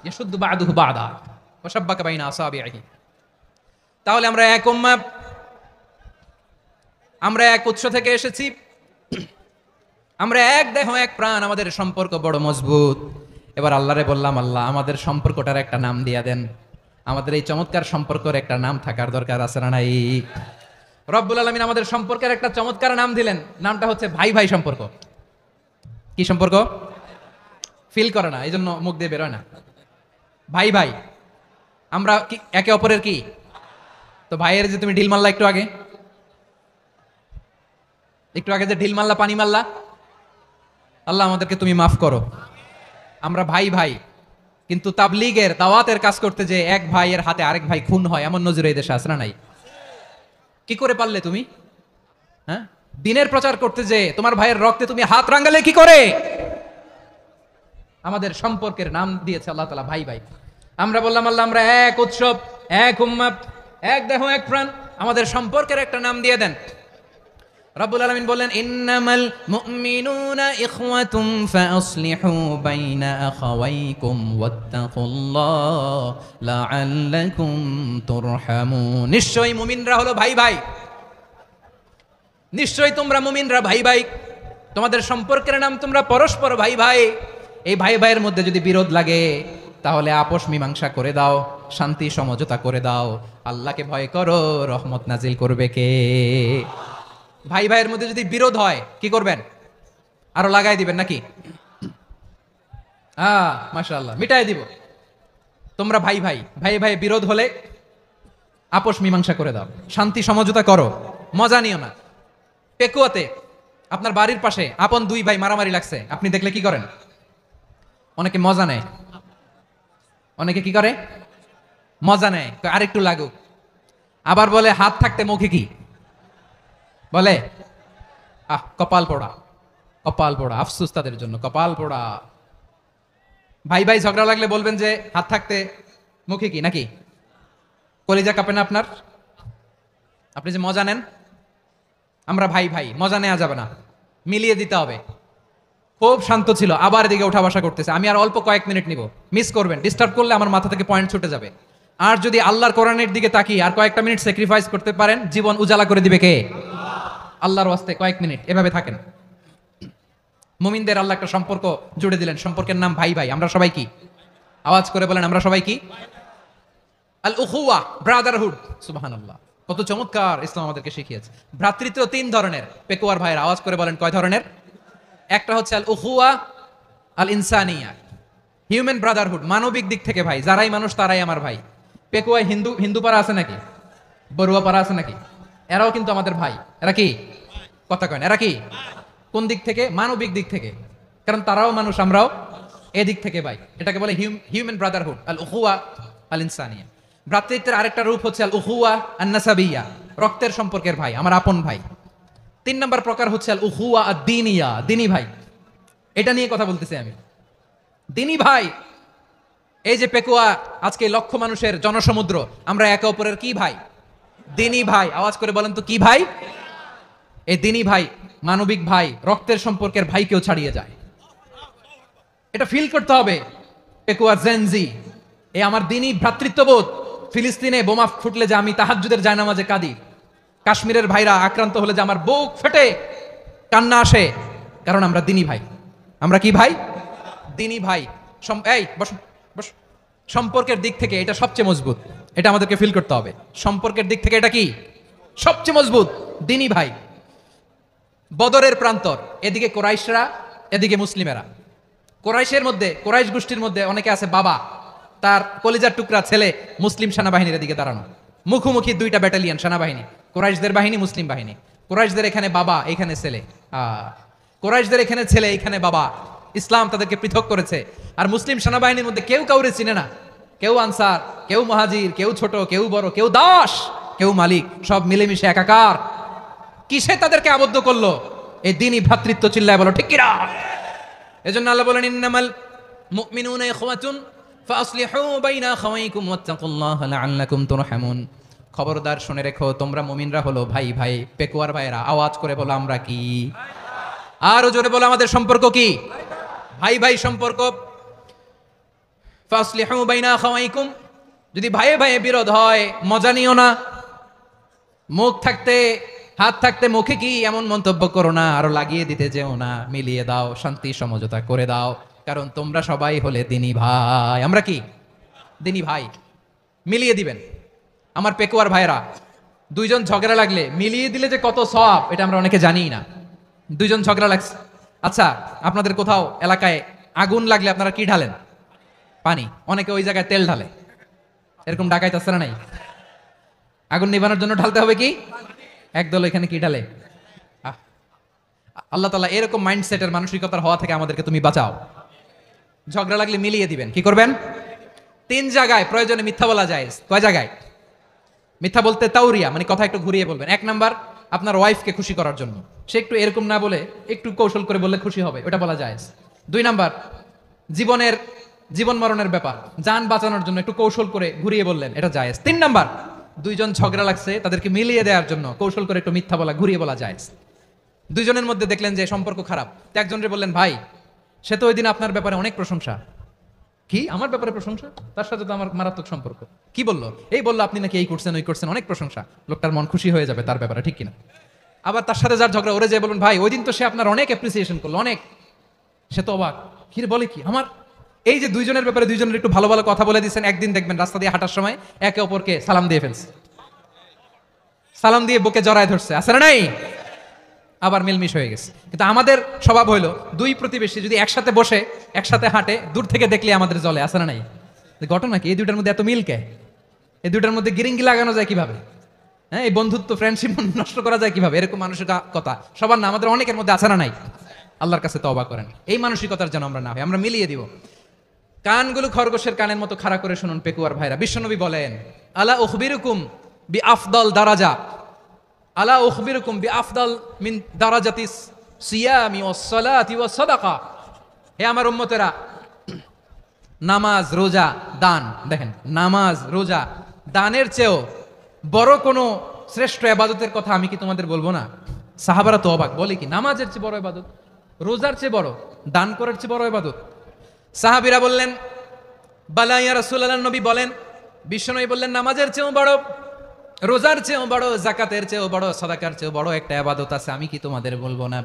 ইয়াশুদ্দু বা'দুহু বা'দা ওয়া শাব্বাকা বাইনা আসাবিহি। তাহলে আমরা এক উম্মাহ, আমরা এক উৎস থেকে এসেছি, আমরা এক দেহ এক প্রাণ, আমাদের সম্পর্ক বড় মজবুত। এবার আল্লাহরে বললাম, আল্লাহ আমাদের সম্পর্কটার একটা নাম দিয়া দেন। আমাদের এই চমৎকার সম্পর্কের একটা নাম থাকার দরকার আছে না নাই? রব্বুল আলামিন আমাদের সম্পর্কের একটা চমৎকার নাম দিলেন, নামটা হচ্ছে ভাই ভাই সম্পর্ক। কি সম্পর্ক? ফিল করে না, এই জন্য মুখ দিয়ে বেরোয় না। ভাই ভাই, আমরা কি একে অপরের কি? তো ভাইয়ের যে তুমি ঢিল মারলা একটু আগে, যে ঢিল মারলা, পানি মারলা, আল্লাহ আমাদেরকে তুমি মাফ করো। আমরা ভাই ভাই, কিন্তু তাবলীগের দাওয়াতের কাজ করতে যে এক ভাইয়ের হাতে আরেক ভাই খুন হয়, এমন নজির এই দেশে আছে না নাই? কি করে পারলে তুমি? হ্যাঁ, দিনের প্রচার করতে যে তোমার ভাইয়ের রক্তে তুমি হাত রাঙালে কি করে? আমাদের সম্পর্কের নাম দিয়েছে আল্লাহ তাআলা ভাই ভাই। আমরা বললাম, আল্লাহ আমরা এক উৎসব, এক উম্মাহ, এক দেহ এক প্রাণ, আমাদের সম্পর্কের একটা নাম দিয়ে দেন। রব্বুল আলামিন বলেন, ইন্নামাল মুমিনুনা ইখওয়াতুম ফাসলিহু বাইনা আখাওয়াইকুম ওয়াত্তাকুল্লাহ লাআল্লাকুম তুরহামুন। নিশ্চয়ই মুমিনরা হলো ভাই ভাই, নিশ্চয়ই তোমরা মুমিনরা ভাই ভাই, তোমাদের সম্পর্কের নাম তোমরা পরস্পর ভাই ভাই। এই ভাই ভাইয়ের মধ্যে যদি বিরোধ লাগে তাহলে আপোষ মীমাংসা করে দাও, শান্তি সমঝোতা করে দাও। আল্লাহকে ভয় করো, রহমত নাজিল করবে কে? ভাই ভাইয়ের মধ্যে যদি বিরোধ হয় কি করবেন? আরো লাগাই দিবেন নাকি? মাশাআল্লাহ, মিটাই দিব। তোমরা ভাই ভাই ভাই ভাই বিরোধ হলে আপোষ মীমাংসা করে দাও, শান্তি সমঝোতা করো, মজা নিও না। পেকুয়াতে আপনার বাড়ির পাশে আপন দুই ভাই মারামারি লাগছে, আপনি দেখলে কি করেন? অনেকে মজা নেয়। অনেকে কি করে? মজা নেয়, আরেকটু লাগুক। আবার বলে হাত থাকতে মুখে কি বলে? কপাল পোড়া, কপাল পোড়া। আফসোস তাদের জন্য, কপাল পোড়া। ভাই ভাই ঝগড়া লাগলে বলবেন যে হাত থাকতে মুখে কি, নাকি? কলিজা কাঁপে না আপনার? আপনি যে মজা নেন। আমরা ভাই ভাই, মজা নেওয়া যাবে না, মিলিয়ে দিতে হবে। খুব শান্ত ছিল, আবার এদিকে উঠা বসা করতেছে। আমি আর অল্প কয়েক মিনিট নিব, মিস করবেন। ডিস্টার্ব করলে আমার মাথা থেকে পয়েন্ট ছুটে যাবে। আর যদি আল্লাহর কোরআনের দিকে তাকিয়ে আর কয়েকটা মিনিট স্যাক্রিফাইস করতে পারেন, জীবন উজালা করে দিবে কে? আল্লাহর ওয়াস্তে কয়েক মিনিট এভাবে থাকেন। মুমিনদের আল্লাহ একটা সম্পর্ক জুড়ে দিলেন, সম্পর্কের নাম ভাই ভাই। আমরা সবাই কি? আওয়াজ করে বলেন, আমরা সবাই কি? আল উখুয়া, ব্রাদারহুড। সুবহানাল্লাহ, কত চমৎকার ইসলাম আমাদেরকে শিখিয়েছে। ভ্রাতৃত্ব তিন ধরনের। পেকুয়ার ভাইয়ের আওয়াজ করে বলেন, কয় ধরনের? একটা হচ্ছে আল উখুয়া আল ইনসানিয়া, হিউম্যান ব্রাদারহুড, মানবিক দিক থেকে ভাই। যারাই মানুষ তারাই আমার ভাই। পেকুয়ায় হিন্দু পাড়া আছে নাকি? বড়ুয়া পাড়া আছে নাকি? এরাও কিন্তু আমাদের ভাই। এরা কি? কথা কয় না, এরা কি? কোন দিক থেকে? মানবিক দিক থেকে। কারণ তারাও মানুষ, আমরাও এদিক থেকে ভাই। এটাকে বলে হিউম্যান ব্রাদারহুড, আল উখুয়া আল ইনসানিয়া। ভ্রাতৃত্বের আরেকটা রূপ হচ্ছে আল উখুয়া আন নাসাবিয়া, রক্তের সম্পর্কের ভাই, আমার আপন ভাই। তিন নম্বর প্রকার হচ্ছে আল উখুয়া আদ দীনিয়া, দিনী ভাই। এটা নিয়ে কথা বলতেছি আমি। দিনী ভাই, এই যে পেকুয়া আজকে লক্ষ মানুষের জনসমুদ্র, আমরা একে অপরের কি ভাই? দিনী ভাই। আওয়াজ করে বলেন তো কি ভাই? এই দিনী ভাই, মানবিক ভাই, রক্তের সম্পর্কের ভাই কেউ ছাড়িয়ে যায়। এটা ফিল করতে হবে। পেকুয়া জেনজি, এই আমার দিনী ভ্রাতৃত্ববোধ। ফিলিস্তিনে বোমা ফুটলে যে আমি তাহাজ্জুদের জায়নামাজে কাঁদি, কাশ্মীরের ভাইরা আক্রান্ত হলে যে আমার বুক ফেটে কান্না আসে, কারণ আমরা দিনী ভাই। আমরা কি ভাই? দিনী ভাই। এই বস বস। সম্পর্কের দিক থেকে এটা সবচেয়ে মজবুত, এটা আমাদেরকে ফিল করতে হবে। সম্পর্কের দিক থেকে এটা কি? সবচেয়ে মজবুত, দিনী ভাই। বদরের প্রান্তর, এদিকে কোরাইশরা, এদিকে মুসলিমেরা। কোরাইশের মধ্যে, কোরাইশ গোষ্ঠীর মধ্যে অনেকে আছে বাবা, তার কলিজার টুকরা ছেলে মুসলিম সেনাবাহিনীর এদিকে দাঁড়ানো, মুখোমুখি দুইটা ব্যাটালিয়ন সেনাবাহিনী, কোরাইশদের বাহিনী, মুসলিম বাহিনী। কোরাইশদের এখানে বাবা, এখানে ছেলে। কোরাইশদের এখানে ছেলে, এখানে বাবা। ইসলাম তাদেরকে পৃথক করেছে। আর মুসলিম সেনাবাহিনীর মধ্যে কেউ কাউরে চিনে না। কেউ আনসার, কেউ মুহাজির, কেউ ছোট, কেউ বড়, কেউ দাস, কেউ মালিক, সব মিলেমিশে একাকার। কিসে তাদেরকে আবদ্ধ করলো? এই দিনই ভ্রাতৃত্ব। চিল্লায় বলো ঠিক কিনা? এজন্য আল্লাহ বলেন, ইন্নামাল মুমিনুনা ইখওয়াতুন ফাসলিহু বাইনা আখাওয়াইকুম ওয়াত্তাকুল্লাহা লাআল্লাকুম তুরহামুন। খবরদার শুনে রেখো, তোমরা মুমিনরা হলো ভাই ভাই। পেকুয়ার ভাইরা আওয়াজ করে বলো, আমরা কি? আরো জোরে বলো, আমাদের সম্পর্ক কি? ভাই ভাই সম্পর্ক। ফাসলিহু বাইনা আখাওয়াইকুম, যদি ভাইয়ে ভাইয়ে বিরোধ হয় মজা নিও না। মুখ থাকতে হাত থাকতে মুখে কি এমন মন্তব্য করো না, আরো লাগিয়ে দিতে যেও না। মিলিয়ে দাও, শান্তি সমঝোতা করে দাও, কারণ তোমরা সবাই হলে দিনী ভাই। আমরা কি? দিনী ভাই। মিলিয়ে দিবেন। আমার পেকুয়ার ভাইরা, দুইজন ঝগড়া লাগলে মিলিয়ে দিলে যে কত সওয়াব, এটা আমরা অনেকে জানিই না। দুইজন ঝগড়া লাগছে, আচ্ছা আপনাদের কোথাও এলাকায় আগুন লাগলে আপনারা কি ঢালেন? পানি। অনেকে ওই জায়গায় তেল ঢালে। এরকম ডাকাইতে আছে না নাই? আগুন নিভানোর জন্য ঢালতে হবে কি? একদল এখানে কি ঢালে? আল্লাহ তাআলা এরকম মাইন্ডসেটের মানসিকতার হওয়া থেকে আমাদেরকে তুমি বাঁচাও। ঝগড়া লাগলে মিলিয়ে দিবেন। কি করবেন? তিন জায়গায় প্রয়োজনে মিথ্যা বলা যায়। কয় জায়গায় মিথ্যা বলতে? তাওরিয়া, মানে কথা একটু ঘুরিয়ে বলবেন। এক নাম্বার, আপনার ওয়াইফকে খুশি করার জন্য, সে একটু এরকম না বলে একটু কৌশল করে বললে খুশি হবে, ওটা বলা যায়। দুই নাম্বার, জীবন মরণের ব্যাপার, জান বাঁচানোর জন্য একটু কৌশল করে ঘুরিয়ে বললেন, এটা জায়েজ। তিন নাম্বার, দুইজন ঝগড়া লাগছে, তাদেরকে মিলিয়ে দেওয়ার জন্য কৌশল করে একটু মিথ্যা বলা, ঘুরিয়ে বলা জায়েজ। দুইজনের মধ্যে দেখলেন যে সম্পর্ক খারাপ, একজনরে বললেন, ভাই সে তো ওই দিন আপনার ব্যাপারে অনেক প্রশংসা। কি? আমার ব্যাপারে প্রশংসা? তার সাথে তো আমার মারাত্মক সম্পর্ক। কি বললো? এই বললো আপনি নাকি এই করছেন ওই করছেন, অনেক প্রশংসা। লোকটার মন খুশি হয়ে যাবে তার ব্যাপারে, ঠিক কিনা? আবার তার সাথে যার ঝগড়া, ওরে যে বলবেন, ভাই ওই দিন তো সে আপনার অনেক অ্যাপ্রিসিয়েশন করলো, অনেক। সে তো অবাক, কি বলে কি আমার? এই যে দুইজনের ব্যাপারে দুইজনের একটু ভালো ভালো কথা বলে দিচ্ছেন, একদিন দেখবেন রাস্তা দিয়ে হাঁটার সময় একে অপরকে সালাম দিয়ে ফেলছে, সালাম দিয়ে বুকে জড়ায় ধরছে, আছে না নাই? আবার মিলমিশ হয়ে গেছে। কিন্তু আমাদের স্বভাব হইলো, দুই প্রতিবেশী যদি একসাথে বসে একসাথে হাঁটে, দূর থেকে দেখলে আমাদের জলে, আছে না নাই? ঘটনা কি? এই দুইটার মধ্যে এত মিল কে? এই দুইটার মধ্যে গিরিঙ্গি লাগানো যায় কিভাবে? হ্যাঁ, এই বন্ধুত্ব ফ্রেন্ডশিপ নষ্ট করা যায় কিভাবে? এরকম মানুষের কথা সবার না, আমাদের অনেকের মধ্যে আছে না নাই? আল্লাহর কাছে তওবা করেন, এই মানসিকতার যেন আমরা না হয়, আমরা মিলিয়ে দিব। কানগুলো খরগোশের কানের মতো খাড়া করে শুনুন পেকুয়ার ভাইরা। বিশ্বনবী বলেন, আলা উখবিরুকুম বি আফদাল দারাজা, আলা উখবিরুকুম বি আফদাল মিন দারাজাতিস সিয়ামি ওয়াস সালাতি ওয়াস সাদাকা। হে আমার উম্মতেরা, নামাজ, রোজা, দান, দেখেন নামাজ, রোজা, দানের চেয়েও বড় কোনো শ্রেষ্ঠ ইবাদতের কথা আমি কি তোমাদের বলবো না? সাহাবারা তো অবাক, বলে কি নামাজের চেয়ে বড় ইবাদত, রোজার চেয়ে বড়, দান করার চেয়ে বড় ইবাদত? সাহাবীরা বললেন, বালা ইয়া রাসূলুল্লাহ। নবী বলেন, বিশ্বনবী বললেন, নামাজের চেয়েও বড়, রোজার চেয়েও বড়, যাকাতের চেয়েও বড়, সাদাকার চেয়েও বড় একটা ইবাদত আছে, আমি কি তোমাদের বলবো না?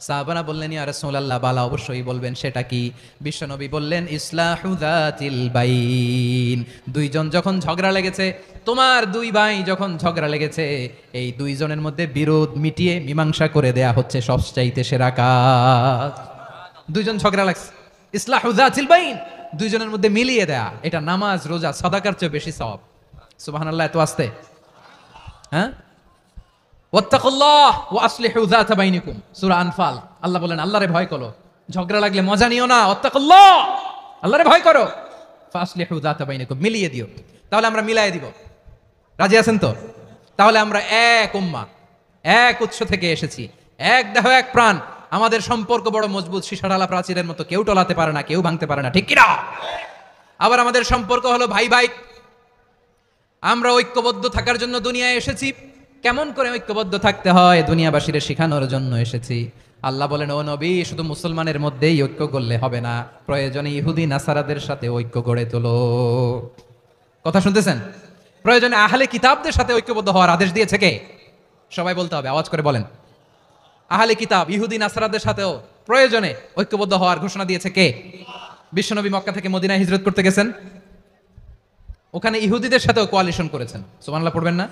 সাহাবারা বললেন, ইয়া রাসূলুল্লাহ, বালা, অবশ্যই বলবেন, সেটা কি? বিশ্বনবী বললেন, ইসলাহু যাতিল বাইন। দুইজন যখন ঝগড়া লেগেছে, তোমার দুই ভাই যখন ঝগড়া লেগেছে, এই দুইজনের মধ্যে বিরোধ মিটিয়ে মীমাংসা করে দেয়া হচ্ছে সবচাইতে সেরা কাজ। দুইজন ঝগড়া লাগছে, ইসলাহু যাতিল বাইন, দুইজনের মধ্যে মিলিয়ে দেয়া, এটা নামাজ, রোজা, সাদাকার চেয়ে বেশি সওয়াব। সুবহানাল্লাহ, এত আস্তে? হ্যাঁ, ওয়াত্তাকুল্লাহ ওয়া আসলিহু যাতা বাইনিকুম, সূরা আনফাল। আল্লাহ বলেন, আল্লাহরে ভয় করো, ঝগড়া লাগলে মজা নিও না, ওয়াত্তাকুল্লাহ, আল্লাহরে ভয় করো, ফাসলিহু যাতা বাইনিকুম, মিলিয়ে দিও। তাহলে আমরা মিলাই দিব, রাজি আছেন তো? তাহলে আমরা এক উম্মাহ, এক উৎস থেকে এসেছি, এক দেহ এক প্রাণ, আমাদের সম্পর্ক বড় মজবুত, সীসাঢালা প্রাচীরের মতো, কেউ টলাতে পারে না, কেউ ভাঙতে পারে না, ঠিক কিনা? আবার আমাদের সম্পর্ক হলো ভাই ভাই, আমরা ঐক্যবদ্ধ থাকার জন্য দুনিয়ায় এসেছি। কেমন করে ঐক্যবদ্ধ থাকতে হয় দুনিয়াবাসীর শেখানোর জন্য এসেছি। আল্লাহ বলেন, ও নবী, শুধু মুসলমানের মধ্যেই ঐক্য করলে হবে না, প্রয়োজনে ইহুদি নাসারাদের সাথে ঐক্য গড়ে তোলো। কথা শুনতেছেন? প্রয়োজনে আহলে কিতাবদের সাথে ঐক্যবদ্ধ হওয়ার আদেশ দিয়েছে কে? সবাই বলতে হবে, আওয়াজ করে বলেন। আহলে কিতাব, ইহুদি নাসারাদের সাথেও প্রয়োজনে ঐক্যবদ্ধ হওয়ার ঘোষণা দিয়েছে কে? বিশ্বনবী মক্কা থেকে মদিনায় হিজরত করতে গেছেন, ওখানে ইহুদিদের সাথেও কোয়ালিশন করেছেন। সুবহানাল্লাহ পড়বেন না?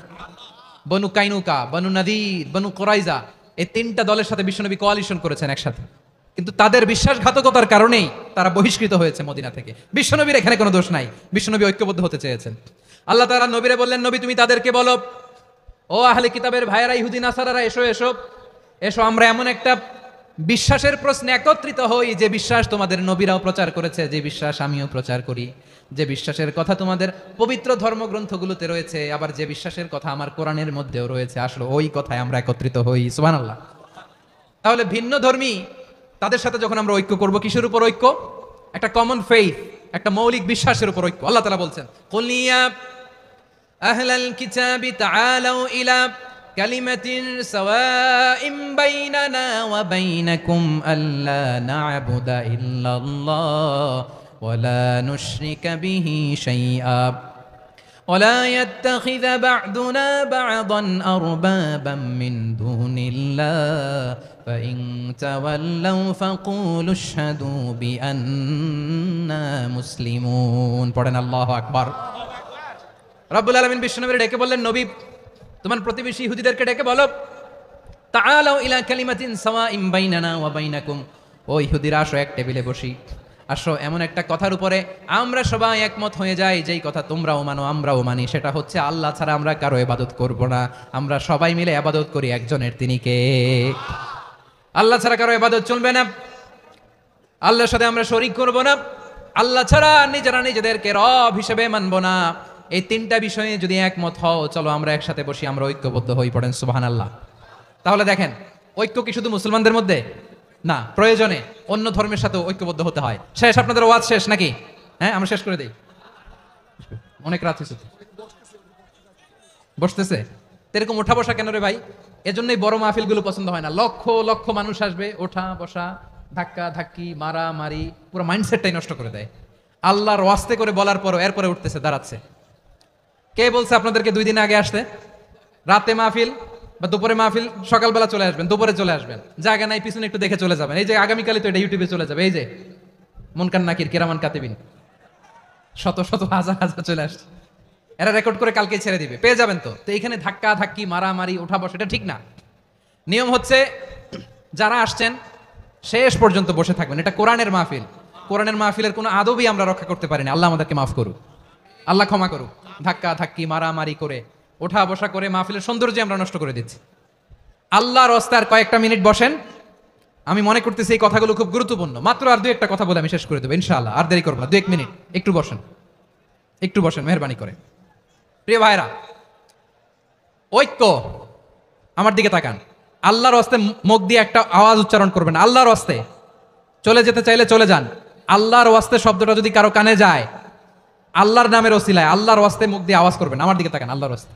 বনু কাইনুকা, বনু নাদির, বনু কুরাইজা, এই তিনটা দলের সাথে বিশ্বনবী কোয়ালিশন করেছেন একসাথে, কিন্তু তাদের বিশ্বাসঘাতকতার কারণেই তারা বহিষ্কৃত হয়েছে মদিনা থেকে। বিশ্বনবীর এখানে কোনো দোষ নাই, বিশ্বনবী ঐক্যবদ্ধ হতে চেয়েছেন। আল্লাহ তাআলা নবীরে বললেন, নবী তুমি তাদেরকে বলো, ও আহলে কিতাবের ভাইয়েরা, ইহুদি নাসারারা, এসো এসো এসো, আমরা এমন একটা বিশ্বাসের প্রশ্নে একত্রিত হই যে বিশ্বাস তোমাদের নবীরাও প্রচার করেছে, যে বিশ্বাস আমিও প্রচার করি, যে বিশ্বাসের কথা তোমাদের পবিত্র ধর্মগ্রন্থগুলোতে রয়েছে, আবার যে বিশ্বাসের কথা আমার কোরআনের মধ্যেও রয়েছে, আসলে ওই কথায় আমরা একত্রিত হই। সুবহানাল্লাহ। তাহলে ভিন্ন ধর্মী তাদের সাথে যখন আমরা ঐক্য করব, কিসের উপর ঐক্য? একটা কমন ফেইথ, একটা মৌলিক বিশ্বাসের উপর ঐক্য। আল্লাহ তাআলা বলছেন, কুল ইয়া আহলাল কিতাবি তাআলাউ ইলা কালিমাতিন সাওয়াইন বাইনানা ওয়া বাইনাকুম আল্লা না'বুদা ইল্লাল্লাহ ওয়া লা নুশরিকা বিহি শাইআ ওয়া লা ইয়াত্তাখিযা বা'দুনা বা'দান আরবাবাম মিন দুনিল্লাহ ফাইন তাওয়াল্লাউ ফাকুলু আশহাদু বিআন্না মুসলিমুন। পড়েন আল্লাহু আকবার। রব্বুল আলামিন বিশ্বনবীকে ডেকে বললেন, নবী তোমার প্রতিবেশী ইহুদিদেরকে ডেকে বলো, তাআলাউ ইলা কালিমাতিন সাওয়াইন বাইনানা ওয়া বাইনাকুম, ও ইহুদিরা আসো, এক টেবিলে বসি, আসো এমন একটা কথার উপরে আমরা সবাই একমত হয়ে যাই, যেই কথা তোমরাও মানো আমরাও মানি, সেটা হচ্ছে আল্লাহ ছাড়া আমরা কারো ইবাদত করব না, আমরা সবাই মিলে ইবাদত করি একজনের, তিনি কে? আল্লাহ ছাড়া কারো ইবাদত চলবে না, আল্লাহর সাথে আমরা শরীক করব না, আল্লাহ ছাড়া নিজেরা নিজেদেরকে রব হিসেবে মানব না। এই তিনটা বিষয়ে যদি একমত হও, চলো আমরা একসাথে বসি, আমরা ঐক্যবদ্ধ হই। পড়েন সুবহানাল্লাহ। তাহলে দেখেন, ঐক্য কি শুধু মুসলমানদের মধ্যে না, প্রয়োজনে অন্য ধর্মের সাথে ঐক্যবদ্ধ হতে হয়। শেষ? আপনাদের ওয়াজ শেষ নাকি? হ্যাঁ, আমরা শেষ করে দেই, অনেক রাত হয়েছে। বসতেছে এরকম ওঠা বসা কেন রে ভাই? এজন্যই বড় মাহফিলগুলো পছন্দ হয় না। লক্ষ লক্ষ মানুষ আসবে, ওঠা বসা, ধাক্কা ধাক্কি, মারা মারি, পুরো মাইন্ডসেটটাই নষ্ট করে দেয়। আল্লাহর ওয়াস্তে করে বলার পরও এরপরে উঠতেছে, দাঁড়াচ্ছে। কে বলছে আপনাদেরকে 2 দিন আগে আসতে? রাতে মাহফিল বা দুপুরে মাহফিল, সকালবেলা চলে আসবেন, দুপুরে চলে আসবেন, জায়গা নাই পিছনে একটু দেখে চলে যাবেন। এই যে আগামীকালই তো এটা ইউটিউবে চলে যাবে, এই যে মুনকার নাকির কিরামান কাতিবিন, শত শত হাজার হাজার চলে আসছে, এরা রেকর্ড করে কালকে ছেড়ে দিবে, পেয়ে যাবেন। তো এইখানে ধাক্কা ধাক্কি, মারামারি, ওঠা বসা, এটা ঠিক না। নিয়ম হচ্ছে যারা আসছেন শেষ পর্যন্ত বসে থাকবেন। এটা কোরআনের মাহফিল, কোরআনের মাহফিলের কোনো আদবই আমরা রক্ষা করতে পারি না, আল্লাহ আমাদেরকে মাফ করুক। আল্লাহ ক্ষমা করুক। ধাক্কা ধাক্কি মারামারি করে ওঠা বসা করে মাহফিলের সৌন্দর্য আমরা নষ্ট করে দিচ্ছি। আল্লাহর রাস্তায় কয়েকটা মিনিট বসেন। আমি মনে করতেছি এই কথাগুলো খুব গুরুত্বপূর্ণ। মাত্র আর 2-1টা কথা বলে আমি শেষ করে দেবো ইনশাআল্লাহ। আর দেরি করবো না, 2-1 মিনিট একটু বসেন, একটু বসেন মেহরবানি করে। প্রিয় ভাইরা, ঐক্য, আমার দিকে তাকান। আল্লাহর রাস্তায় মুখ দিয়ে একটা আওয়াজ উচ্চারণ করবেন, আল্লাহর রাস্তায়। চলে যেতে চাইলে চলে যান। আল্লাহর ওয়াস্তে শব্দটা যদি কারো কানে যায়, আল্লাহর নামের ওসিলায় আল্লাহর ওয়াস্তে মুখ দিয়ে আওয়াজ করবেন। আমার দিকে তাকান, আল্লাহর ওয়াস্তে,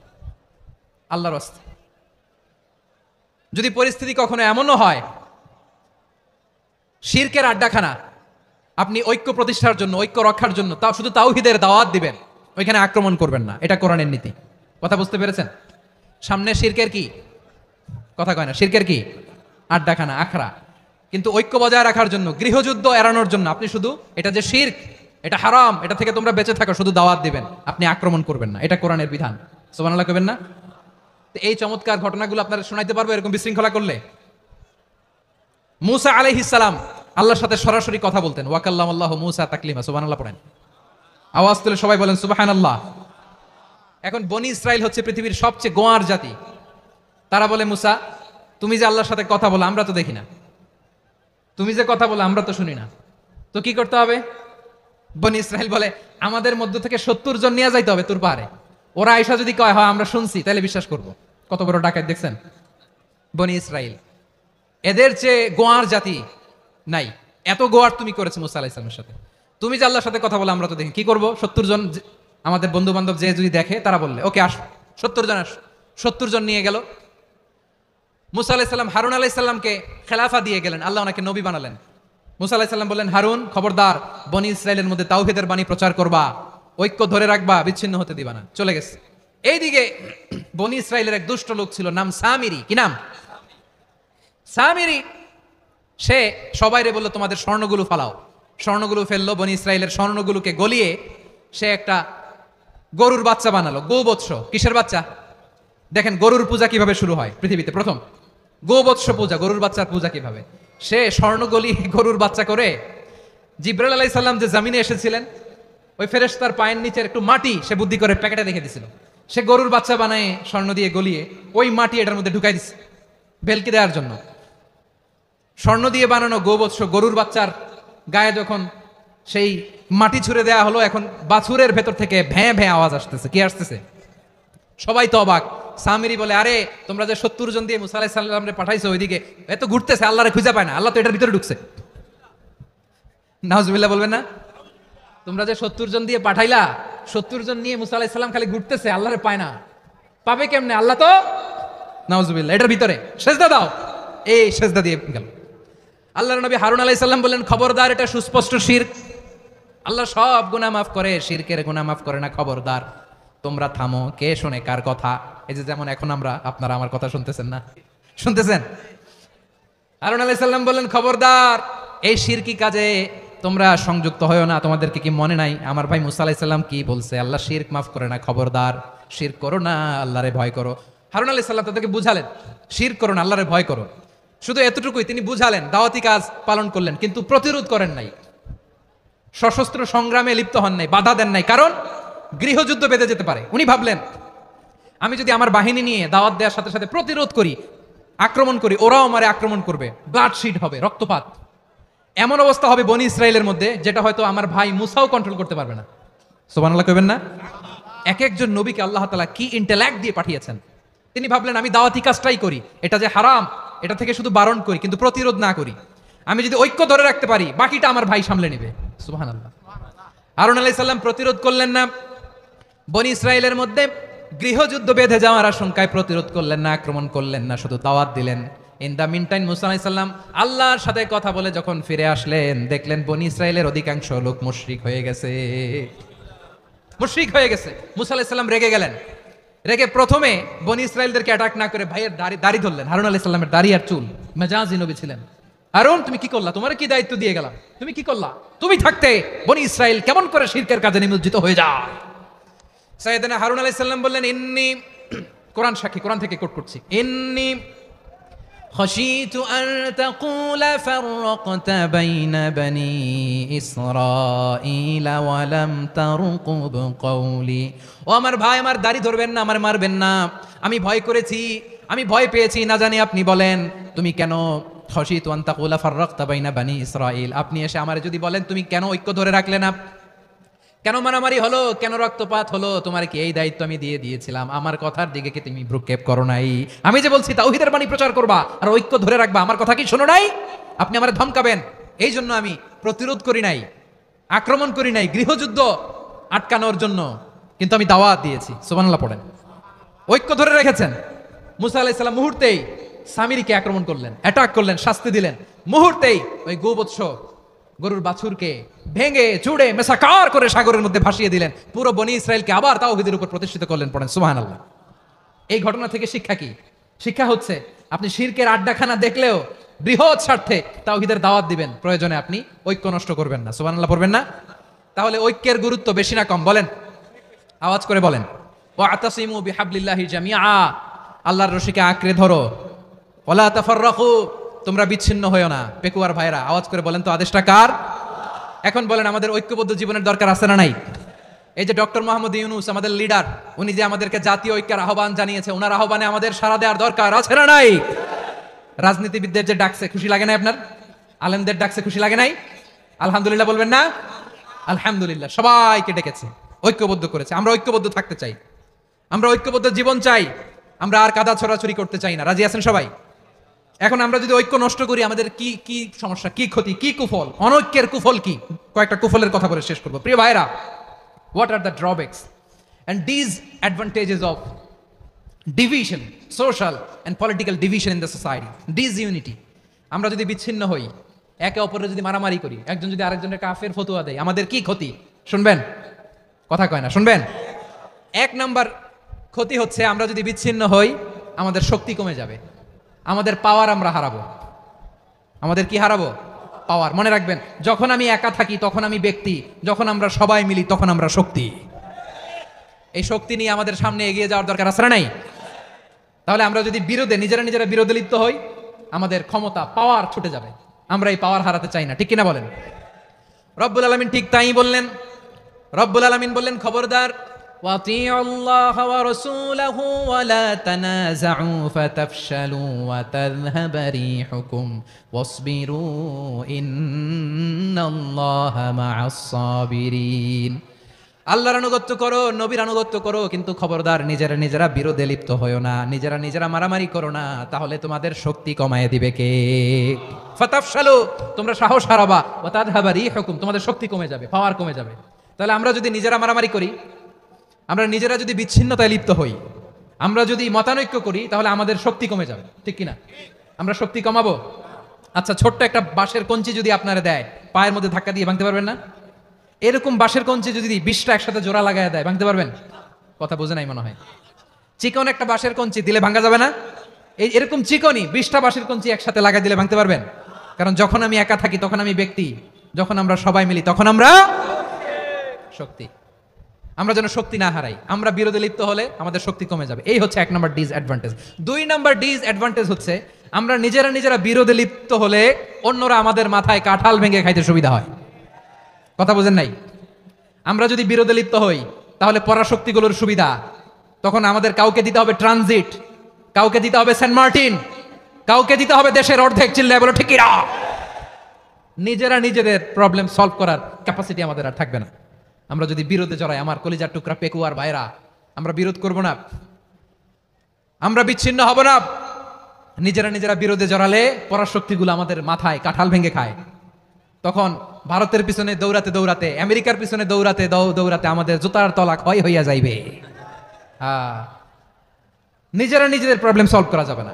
আল্লাহর ওয়াস্তে। যদি পরিস্থিতি কখনো এমনও হয় শিরকের আড্ডাখানা, আপনি ঐক্য প্রতিষ্ঠার জন্য, ঐক্য রক্ষার জন্য তা শুধু তাওহীদের দাওয়াত দিবেন, ওইখানে আক্রমণ করবেন না। এটা কোরআনের নীতি। কথা বুঝতে পেরেছেন? সামনে শিরকের কি কথা কয় না, শিরকের কি আড্ডাখানা, আখড়া। কিন্তু ঐক্য বজায় রাখার জন্য, গৃহযুদ্ধ এড়ানোর জন্য আপনি শুধু এটা যে শিরক, এটা হারাম, এটা থেকে তোমরা বেঁচে থাকো, শুধু দাওয়াত দিবেন, আপনি আক্রমণ করবেন না। এটা কোরআনের বিধান। সুবহানাল্লাহ কইবেন না? এই চমৎকার ঘটনাগুলো আপনারা শোনাইতে পারবো এরকম বিশৃঙ্খলা করলে। মুসা আলাইহিস সালাম আল্লাহর সাথে সরাসরি কথা বলতেন। ওয়াকাল্লামাল্লাহু মুসা তাকলিমা। সুবহানাল্লাহ পড়েন, আওয়াজ তুলে সবাই বলেন সুবহানাল্লাহ। এখন বনি ইসরাইল হচ্ছে পৃথিবীর সবচেয়ে গোয়ার জাতি। তারা বলে, মুসা তুমি যে আল্লাহর সাথে কথা বলো আমরা তো দেখি না, তুমি যে কথা বলো আমরা তো শুনি না, তো কি করতে হবে? বনি ইসরাইল বলে, আমাদের মধ্য থেকে 70 জন নিয়ে যাইতে হবে তোর পাহাড়ে। ওরা আয়েশা যদি কয় হয় আমরা শুনছি, তাহলে বিশ্বাস করব। কত বড় ডাকাত দেখছেন বনি ইসরাইল। এদের চেয়ে গোয়ার জাতি নাই। এত গোয়ার তুমি করেছো মুসা আলাইহিস সালামের সাথে। তুমি যে আল্লাহর সাথে কথা বলো আমরা তো দেখি, কি করব? 70 জন আমাদের বন্ধু বান্ধব যে যদি দেখে, তারা বললে ওকে আস, 70 জন আস। 70 জন নিয়ে গেল। মুসা আলাইহিস সালাম হারুন আলাইহিস সালামকে খেলাফা দিয়ে গেলেন, আল্লাহ ওনাকে নবী বানালেন। মুসা আলাইহিস সালাম বললেন, হারুন খবরদার, বনি ইসরাইলের মধ্যে তাওহীদের বাণী প্রচার করবা, ঐক্য ধরে রাখবা, বিচ্ছিন্ন হতে দিবা না। চলে গেছে। এইদিকে বনি ইসরাইলের এক দুষ্ট লোক ছিল, নাম সামিরি। কি নাম? সামিরি। সে সবাইরে বলল তোমাদের স্বর্ণগুলো ফালাও। স্বর্ণগুলো ফেললো। বনি ইসরাইলের স্বর্ণগুলোকে গলিয়ে সে একটা গরুর বাচ্চা বানালো। গোবৎস। কিসের বাচ্চা? দেখেন গরুর পূজা কিভাবে শুরু হয় পৃথিবীতে প্রথম, গোবৎস পূজা, গরুর বাচ্চার পূজা কিভাবে। সে স্বর্ণগলি গরুর বাচ্চা করে, জিব্রাইল আলাইহিস সালাম যে জমিনে এসেছিলেন, ওই ফেরেশতার পায়ের নিচের একটু মাটি সে বুদ্ধি করে প্যাকেটে রেখে দিছিল। সে গরুর বাচ্চা বানায় স্বর্ণ দিয়ে গলিয়ে ওই মাটি এটার মধ্যে ঢুকাই দিছে ভেলকি দেওয়ার জন্য। স্বর্ণ দিয়ে বানানো গোবৎস গরুর বাচ্চার গায়ে যখন সেই মাটি ছুঁড়ে দেয়া হলো, এখন বাছুরের ভেতর থেকে ভ্যাঁ ভ্যাঁ আওয়াজ আসতেছে। কি আসতেছে? সবাই তো অবাক। সামিরি বলে, আরে তোমরা যে 70 জন দিয়ে মুসা আলাইহিস সালামরে পাঠাইছো, ওইদিকে এত ঘুরতেছে, আল্লাহরে খুঁজে পায় না, আল্লাহ তো এটার ভিতরে ঢুকছে। নাউজুবিল্লাহ বলবেন না? তোমরা যে 70 জন দিয়ে পাঠাইলা, 70 জন নিয়ে মুসা আলাইহিস সালাম খালি ঘুরতেছে, আল্লাহরে পায় না। পাবে কেমনে? আল্লাহ তো, নাউজুবিল্লাহ, এটার ভিতরে সেজদা দাও। এই সেজদা দিয়ে গেল। আল্লাহর নবী হারুন আলাইহিস সালাম বললেন, খবরদার, এটা সুস্পষ্ট শিরক। আল্লাহ সব গুনাহ মাফ করে, শিরকের গুনাহ মাফ করে না। খবরদার, তোমরা থামো। কে শোনে কার কথা? এই যে যেমন এখন আপনারা আমার কথা শুনতেছেন না? শুনতেছেন? হারুন আলাইহিস সালাম বললেন, খবরদার, এই শিরকি কাজে তোমরা সংযুক্ত হয়ো না। তোমাদেরকে কি মনে নাই আমার ভাই মুসা আলাইহিস সালাম কি বলছে? আল্লাহ শিরক মাফ করে না। খবরদার, শিরক করো না, আল্লাহরে ভয় করো। হারুন আলাইহিস সালাম তাদেরকে বুঝালেন, শিরক করো না, আল্লাহরে ভয় করো। শুধু এতটুকুই তিনি বুঝালেন, দাওয়াতি কাজ পালন করলেন, কিন্তু প্রতিরোধ করেন নাই, সশস্ত্র সংগ্রামে লিপ্ত হন নাই, বাধা দেন নাই। কারণ গৃহযুদ্ধ বেঁধে যেতে পারে। উনি ভাবলেন, আমি যদি আমার বাহিনী নিয়ে দাওয়াত দেওয়ার সাথে সাথে প্রতিরোধ করি, আক্রমণ করি, ওরাও আমারে আক্রমণ করবে, ব্লাডশিট হবে, রক্তপাত। এমন অবস্থা হবে বনি ইসরাইলের মধ্যে, যেটা হয়তো আমার ভাই মুসাও কন্ট্রোল করতে পারবে না। সুবহানাল্লাহ কইবেন না? এক একজন নবীকে আল্লাহ তাআলা কি ইন্টেলেক্ট দিয়ে পাঠিয়েছেন। তিনি ভাবলেন, আমি দাওয়াতি কাজটাই করি, এটা যে হারাম এটা থেকে শুধু বারণ করি, কিন্তু প্রতিরোধ না করি। আমি যদি ঐক্য ধরে রাখতে পারি, বাকিটা আমার ভাই সামলে নেবে। সুবহানাল্লাহ। হারুন আলাইহিস সালাম প্রতিরোধ করলেন না। বনি ইসরাইলের মধ্যে গৃহযুদ্ধ বেঁধে যাওয়ার আশঙ্কায় প্রতিরোধ করলেন না, আক্রমণ করলেন না, শুধু দাওয়াত দিলেন। ইন দা মিন টাইম মুসা আলাইহিস সালাম আল্লাহর সাথে কথা বলে যখন ফিরে আসলেন, দেখলেন বনি ইসরাইলের অধিকাংশ লোক মুশরিক হয়ে গেছে। মুশরিক হয়ে গেছে। মুসা আলাইহিস সালাম রেগে গেলেন। রেগে প্রথমে বনি ইসরাইলদেরকে অ্যাটাক না করে ভাইয়ের দাড়ি ধরলেন। হারুন আলাইহিস সালামের দাড়ি আর চুল। মেজাজি নবী ছিলেন। হারুন, তুমি কি করলা? তোমার কি দায়িত্ব দিয়ে গেলাম, তুমি কি করলা? তুমি থাকতে বনি ইসরাইল কেমন করে শিরকের কাজে নিমজ্জিত হয়ে যায়? সাইয়েদনা হারুন আলাইহিস সালাম বললেন, ইন্নী, কোরআন সাক্ষী, কোরআন থেকে কোট করছি, ইন্নী খাশিতু আন তাকুলা ফাররাকতা বাইনা বানি ইসরাঈলা ওয়া লাম তারকুব কওলি। ও আমার ভাই, আমার দাড়ি ধরবেন না, আমার মারবেন না। আমি ভয় করেছি, আমি ভয় পেয়েছি, না জানি আপনি বলেন তুমি কেন খাশিতু আন তাকুলা ফাররাকতা বাইনা বানি ইসরাঈল, আপনি এসে আমারে যদি বলেন তুমি কেন ঐক্য ধরে রাখলে না, কেন মারামারি হলো, কেন রক্তপাত হলো, তোমার কি এই দায়িত্ব আমি দিয়ে দিয়েছিলাম? আমার কথার দিকে কি তুমি ভ্রুক্ষেপ করো নাই? আমি যে বলছি তাওহীদের বাণী প্রচার করবা আর ঐক্য ধরে রাখবা, আমার কথা কি শোনো নাই? আপনি আমারে ধমকাবেন, এই জন্য আমি প্রতিরোধ করি নাই, আক্রমণ করি নাই, গৃহযুদ্ধ আটকানোর জন্য কিন্তু আমি দাওয়াত দিয়েছি। সুবহানাল্লাহ পড়েন। ঐক্য ধরে রেখেছেন। মুসা আলাইহিস সালাম মুহূর্তেই সামিরীকে আক্রমণ করলেন, অ্যাটাক করলেন, শাস্তি দিলেন। মুহূর্তেই ওই গোবৎস গরুর বাছুরকে ভেঙে চুড়ে মেসাকার করে সাগরের মধ্যে ভাসিয়ে দিলেন। পুরো বনি ইসরায়েলকে আবার তাওহীদের উপর প্রতিষ্ঠিত করলেন। পড়েন সুবহানাল্লাহ। এই ঘটনা থেকে শিক্ষা কি? শিক্ষা হচ্ছে আপনি শিরকের আড্ডাখানা দেখলেও বৃহৎ স্বার্থে তাওহীদের দাওয়াত দিবেন, প্রয়োজনে আপনি ঐক্য নষ্ট করবেন না। সুবহানাল্লাহ পড়বেন না? তাহলে ঐক্যের গুরুত্ব বেশি না কম? বলেন, আওয়াজ করে বলেন। ওয়াতাসিমু বিহাবলিল্লাহি জামিআ, আল্লাহর রশিকে আঁকড়ে ধরো। ওয়ালা তাফাররাকু, তোমরা বিচ্ছিন্ন হয়ো না। পেকুয়ার ভাইরা আওয়াজ করে বলেন তো আদেশটা কার? এখন বলেন আমাদের ঐক্যবদ্ধ জীবনের দরকার আছে না নাই? এই যে ডক্টর মোহাম্মদ ইউনূস আমাদের লিডার, উনি যে আমাদেরকে জাতীয় ঐক্যের আহ্বান জানিয়েছে, ওনার আহ্বানে আমাদের সাড়া দেওয়ার দরকার আছে না নাই? রাজনীতিবিদদের যে ডাকছে খুশি লাগে নাই আপনার? আলেমদের ডাকছে খুশি লাগে নাই? আলহামদুলিল্লাহ বলবেন না? আলহামদুলিল্লাহ, সবাইকে ডেকেছে, ঐক্যবদ্ধ করেছে। আমরা ঐক্যবদ্ধ থাকতে চাই, আমরা ঐক্যবদ্ধ জীবন চাই, আমরা আর কাদা ছড়াছড়ি করতে চাই না। রাজি আছেন সবাই? এখন আমরা যদি ঐক্য নষ্ট করি আমাদের কি কি সমস্যা, কি ক্ষতি, কি কুফল? অনৈক্যের কুফল কি? কয়েকটা কুফলের কথা বলে শেষ করবো। প্রিয় ভাইরা, what are the drawbacks and disadvantages of division, social and political division in the society, disunity? আমরা যদি বিচ্ছিন্ন হই, একে অপরের যদি মারামারি করি, একজন যদি আরেকজনের কাফের ফতোয়া দেয়, আমাদের কি ক্ষতি? শুনবেন? কথা কয় না, শুনবেন? এক নাম্বার ক্ষতি হচ্ছে আমরা যদি বিচ্ছিন্ন হই আমাদের শক্তি কমে যাবে, আমাদের পাওয়ার আমরা হারাবো। আমাদের কি হারাবো? পাওয়ার। মনে রাখবেন, যখন আমি একা থাকি তখন আমি ব্যক্তি, যখন আমরা সবাই মিলি তখন আমরা শক্তি। এই শক্তি নিয়ে আমাদের সামনে এগিয়ে যাওয়ার দরকার আছে না নাই? তাহলে আমরা যদি বিরোধে নিজেরা বিরোধে লিপ্ত হই, আমাদের ক্ষমতা, পাওয়ার ছুটে যাবে। আমরা এই পাওয়ার হারাতে চাই না, ঠিক কিনা বলেন? রব্বুল আলামিন ঠিক তাই বললেন। রব্বুল আলামিন বললেন, খবরদার, وَأَطِيعُوا اللَّهَ وَرَسُولَهُ وَلَا تَنَازَعُوا فَتَفْشَلُوا وَتَذْهَبَ رِيحُكُمْ وَاصْبِرُوا إِنَّ اللَّهَ مَعَ الصَّابِرِينَ। আল্লাহর আনুগত্য করো, নবীর আনুগত্য করো, কিন্তু খবরদার নিজেরা বিরোধে লিপ্ত হয়ো না, নিজেরা মারামারি করো না, তাহলে তোমাদের শক্তি কমায় দিবে কে? ফাতাফশালু, তোমরা সাহস হারাবা, ওয়া তাযহাবা রিহুকুম, তোমাদের শক্তি কমে যাবে, পাওয়ার কমে যাবে। তাহলে আমরা যদি নিজেরা মারামারি করি, আমরা নিজেরা যদি বিচ্ছিন্নতায় লিপ্ত হই, আমরা যদি মতানৈক্য করি, তাহলে আমাদের শক্তি কমে যাবে, ঠিক কিনা? আমরা শক্তি কমাবো। আচ্ছা, ছোট্ট একটা বাঁশের কঞ্চি যদি আপনারা দেয়, পায়ের মধ্যে ধাক্কা দিয়ে ভাঙতে পারবেন না? এরকম বাঁশের কঞ্চি যদি 20টা একসাথে জোড়া লাগায় দেয়, ভাঙতে পারবেন? কথা বোঝে নাই মনে হয়। চিকন একটা বাঁশের কঞ্চি দিলে ভাঙা যাবে না? এরকম চিকনই 20টা বাঁশের কঞ্চি একসাথে লাগাই দিলে ভাঙতে পারবেন? কারণ যখন আমি একা থাকি তখন আমি ব্যক্তি, যখন আমরা সবাই মিলি তখন আমরা শক্তি। আমরা যেন শক্তি না হারাই। আমরা বিরোধে লিপ্ত হলে আমাদের শক্তি কমে যাবে। এই হচ্ছে 1 নম্বর ডিসঅ্যাডভান্টেজ। 2 নম্বর ডিসঅ্যাডভান্টেজ হচ্ছে আমরা নিজেরা বিরোধে লিপ্ত হলে অন্যরা আমাদের মাথায় কাঁঠাল ভেঙে খাইতে সুবিধা হয়। কথা বোঝেন নাই? আমরা যদি বিরোধে লিপ্ত হই তাহলে পরাশক্তিগুলোর সুবিধা, তখন আমাদের কাউকে দিতে হবে ট্রানজিট, কাউকে দিতে হবে সেন্ট মার্টিন, কাউকে দিতে হবে দেশের অর্ধেক। চিল্লায় বলো ঠিক কিনা? নিজেদের প্রবলেম সলভ করার ক্যাপাসিটি আমাদের আর থাকবে না। আমরা যদি বিরোধে জড়াই, আমার কলিজার টুকরা পেকুয়ার ভাইরা, আমরা বিরোধ করব না, আমরা বিচ্ছিন্ন হব না। নিজেরা বিরোধে জড়ালে পরাশক্তিগুলো আমাদের মাথায় কাঁঠাল ভেঙে খায়। তখন ভারতের পিছনে দৌড়াতে, আমেরিকার পিছনে দৌড়াতে আমাদের জুতার তলা ক্ষয় হইয়া যাইবে। নিজেদের প্রবলেম সলভ করা যাবে না।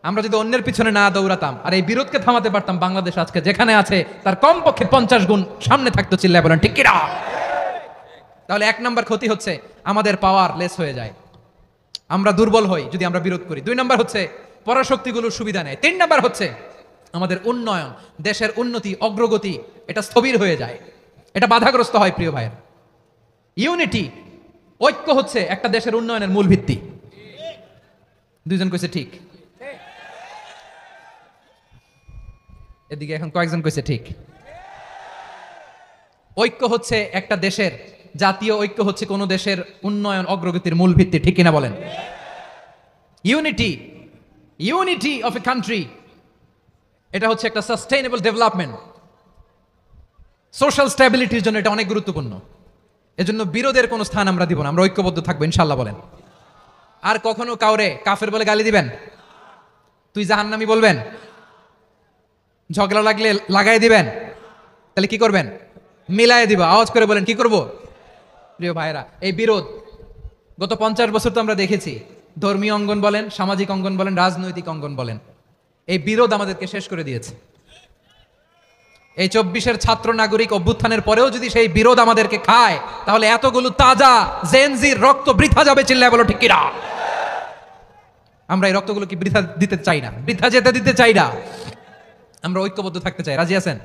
আমরা যদি অন্যের পিছনে না দৌড়াতাম আর এই বিরোধকে থামাতে পারতাম, বাংলাদেশ আজকে যেখানে আছে তার কমপক্ষে 50 গুণ সামনে থাকতো। চিল্লায় বলেন ঠিক কিনা? তাহলে 1 নম্বর ক্ষতি হচ্ছে আমাদের পাওয়ার লেস হয়ে যায়, আমরা দুর্বল হই যদি আমরা বিরোধ করি। 2 নম্বর হচ্ছে পরাশক্তিগুলোর সুবিধা নেয়। 3 নম্বর হচ্ছে আমাদের উন্নয়ন, দেশের উন্নতি, অগ্রগতি, এটা স্থবির হয়ে যায়, এটা বাধাগ্রস্ত হয়। প্রিয় ভাইয়ের, ইউনিটি, ঐক্য হচ্ছে একটা দেশের উন্নয়নের মূল ভিত্তি। দুইজন কইছে ঠিক। এদিকে এখন কয়েকজন কইছে ঠিক। ঐক্য হচ্ছে একটা দেশের, জাতীয় ঐক্য হচ্ছে কোন দেশের উন্নয়ন অগ্রগতির মূল ভিত্তি, ঠিক কিনা বলেন? ইউনিটি অফ এ কান্ট্রি, এটা হচ্ছে একটা সাস্টেইনেবল ডেভেলপমেন্ট, সোশ্যাল স্ট্যাবিলিটির জন্য এটা অনেক গুরুত্বপূর্ণ। এজন্য বিরোধের কোনো স্থান আমরা দিব না, আমরা ঐক্যবদ্ধ থাকবো ইনশাল্লাহ বলেন। আর কখনো কাউরে কাফের বলে গালি দিবেন, তুই জাহান্নামী বলবেন, ঝগড়া লাগলে লাগাই দিবেন, তাহলে কি করবেন? মিলাই দিব। আওয়াজ করে বলেন কি করব? প্রিয় ভাইরা, এই বিরোধ গত 50 বছর তো আমরা দেখেছি, ধর্মীয় অঙ্গন বলেন, সামাজিক অঙ্গন বলেন, রাজনৈতিক অঙ্গন বলেন, এই বিরোধ আমাদেরকে শেষ করে দিয়েছে। এই 24-এর ছাত্র নাগরিক অভ্যুত্থানের পরেও যদি সেই বিরোধ আমাদেরকে খায়, তাহলে এতগুলো তাজা জেনজির রক্ত বৃথা যাবে, চিল্লায় বলো ঠিক কিনা? আমরা এই রক্তগুলো কি বৃথা দিতে চাই না, বৃথা যেতে দিতে চাই না। আমরা ঐক্যবদ্ধ থাকতে চাই, রাজি আছেন?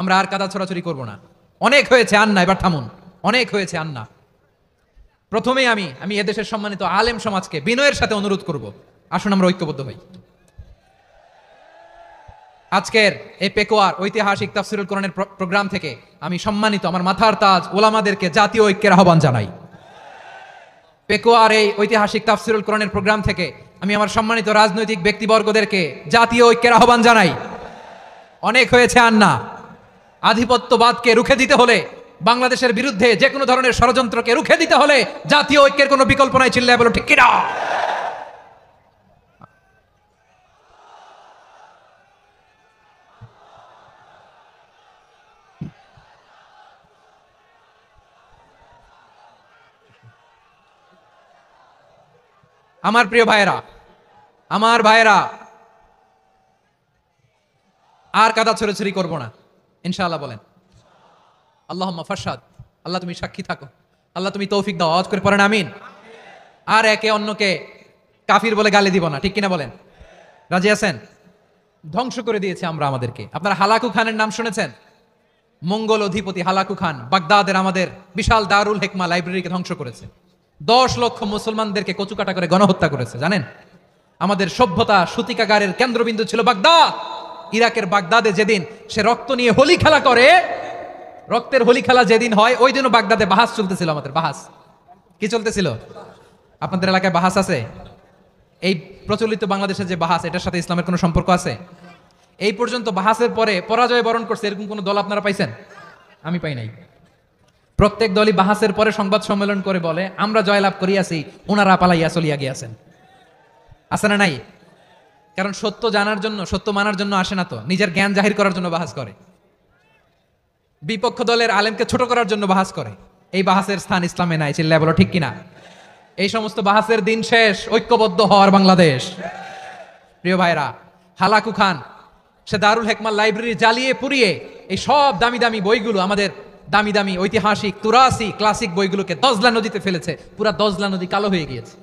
আমরা আর কাদা ছড়াছড়ি করবো না। অনেক হয়েছে আন্না, এবার থামুন, অনেক হয়েছে আন্না। প্রথমেই আমি এদেশের সম্মানিত আলেম সমাজকে বিনয়ের সাথে অনুরোধ করব, আসুন আমরা ঐক্যবদ্ধ হই। আজকের এই পেকুয়ার ঐতিহাসিক তাফসিরুল কোরআনের প্রোগ্রাম থেকে আমি সম্মানিত আমার মাথার তাজ ওলামাদেরকে জাতীয় ঐক্যের আহ্বান জানাই। পেকুয়ার এই ঐতিহাসিক তাফসিরুল কোরআনের প্রোগ্রাম থেকে আমি আমার সম্মানিত রাজনৈতিক ব্যক্তিবর্গদেরকে জাতীয় ঐক্যের আহ্বান জানাই। অনেক হয়েছে আন্না। আধিপত্যবাদকে রুখে দিতে হলে, বাংলাদেশের বিরুদ্ধে যে কোনো ধরনের ষড়যন্ত্রকে রুখে দিতে হলে জাতীয় ঐক্যের কোনো বিকল্প নাই, চিল্লায় বলো ঠিক কিনা? আমার প্রিয় ভাইয়েরা, আমার ভাইয়েরা, আর কাদা ছড়াছড়ি করবো না ইনশাআল্লাহ বলেন। আল্লাহুম্মা ফারশাদ, আল্লাহ তুমি সাক্ষী থাকো, আল্লাহ তুমি তৌফিক দাও, আওয়াজ করে পড়েন আমিন। আর একে অন্যকে কাফির বলে গালি দিব না, ঠিক কিনা বলেন? রাজি আছেন? ধ্বংস করে দিয়েছে আমরা আমাদেরকে। আপনারা হালাকু খানের নাম শুনেছেন? মঙ্গল অধিপতি হালাকু খান বাগদাদের আমাদের বিশাল দারুল হিকমা লাইব্রেরিকে ধ্বংস করেছে। 10 লক্ষ মুসলমানদেরকে কচুকাটা করে গণহত্যা করেছে, জানেন? আমাদের সভ্যতা সূতিকাগারের কেন্দ্রবিন্দু ছিল বাগদাদ। ইরাকের বাগদাদে যেদিন সে রক্ত নিয়ে হোলি খেলা করে, রক্তের হোলি খেলা যেদিন হয়, ওই দিনও বাগদাদে বাহাস চলতেছিল। আমাদের বাহাস কি চলতেছিল? আপনাদের এলাকায় বাহাস আছে? এই প্রচলিত বাংলাদেশের যে বাহাস, এটার সাথে ইসলামের কোনো সম্পর্ক আছে? এই পর্যন্ত বাহাসের পরে পরাজয় বরণ করছে এরকম কোন দল আপনারা পাইছেন? আমি পাই নাই। প্রত্যেক দলই বাহাসের পরে সংবাদ সম্মেলন করে বলে আমরা জয়লাভ করিয়াছি, ওনারা পালাইয়া চলিয়া গিয়াছেন। আছে না নাই? কারণ সত্য জানার জন্য, সত্য মানার জন্য আসে না তো, নিজের জ্ঞান জাহির করার জন্য বাহাস করে। বিপক্ষ দলের আলেমকে ছোট করার জন্য বাহাস করে। এই বাহাসের স্থান ইসলামে নাই, চিল্লায় বলো ঠিক কিনা? এই সমস্ত বাহাসের দিন শেষ, ঐক্যবদ্ধ হওয়ার বাংলাদেশ। প্রিয় ভাইরা, হালাকু খান সে দারুল হিকমা লাইব্রেরি জ্বালিয়ে পুড়িয়ে এই সব দামি দামি বইগুলো, আমাদের দামি দামি ঐতিহাসিক তুরাসি ক্লাসিক বইগুলোকে দজলা নদীতে ফেলেছে। পুরা দজলা নদী কালো হয়ে গিয়েছে।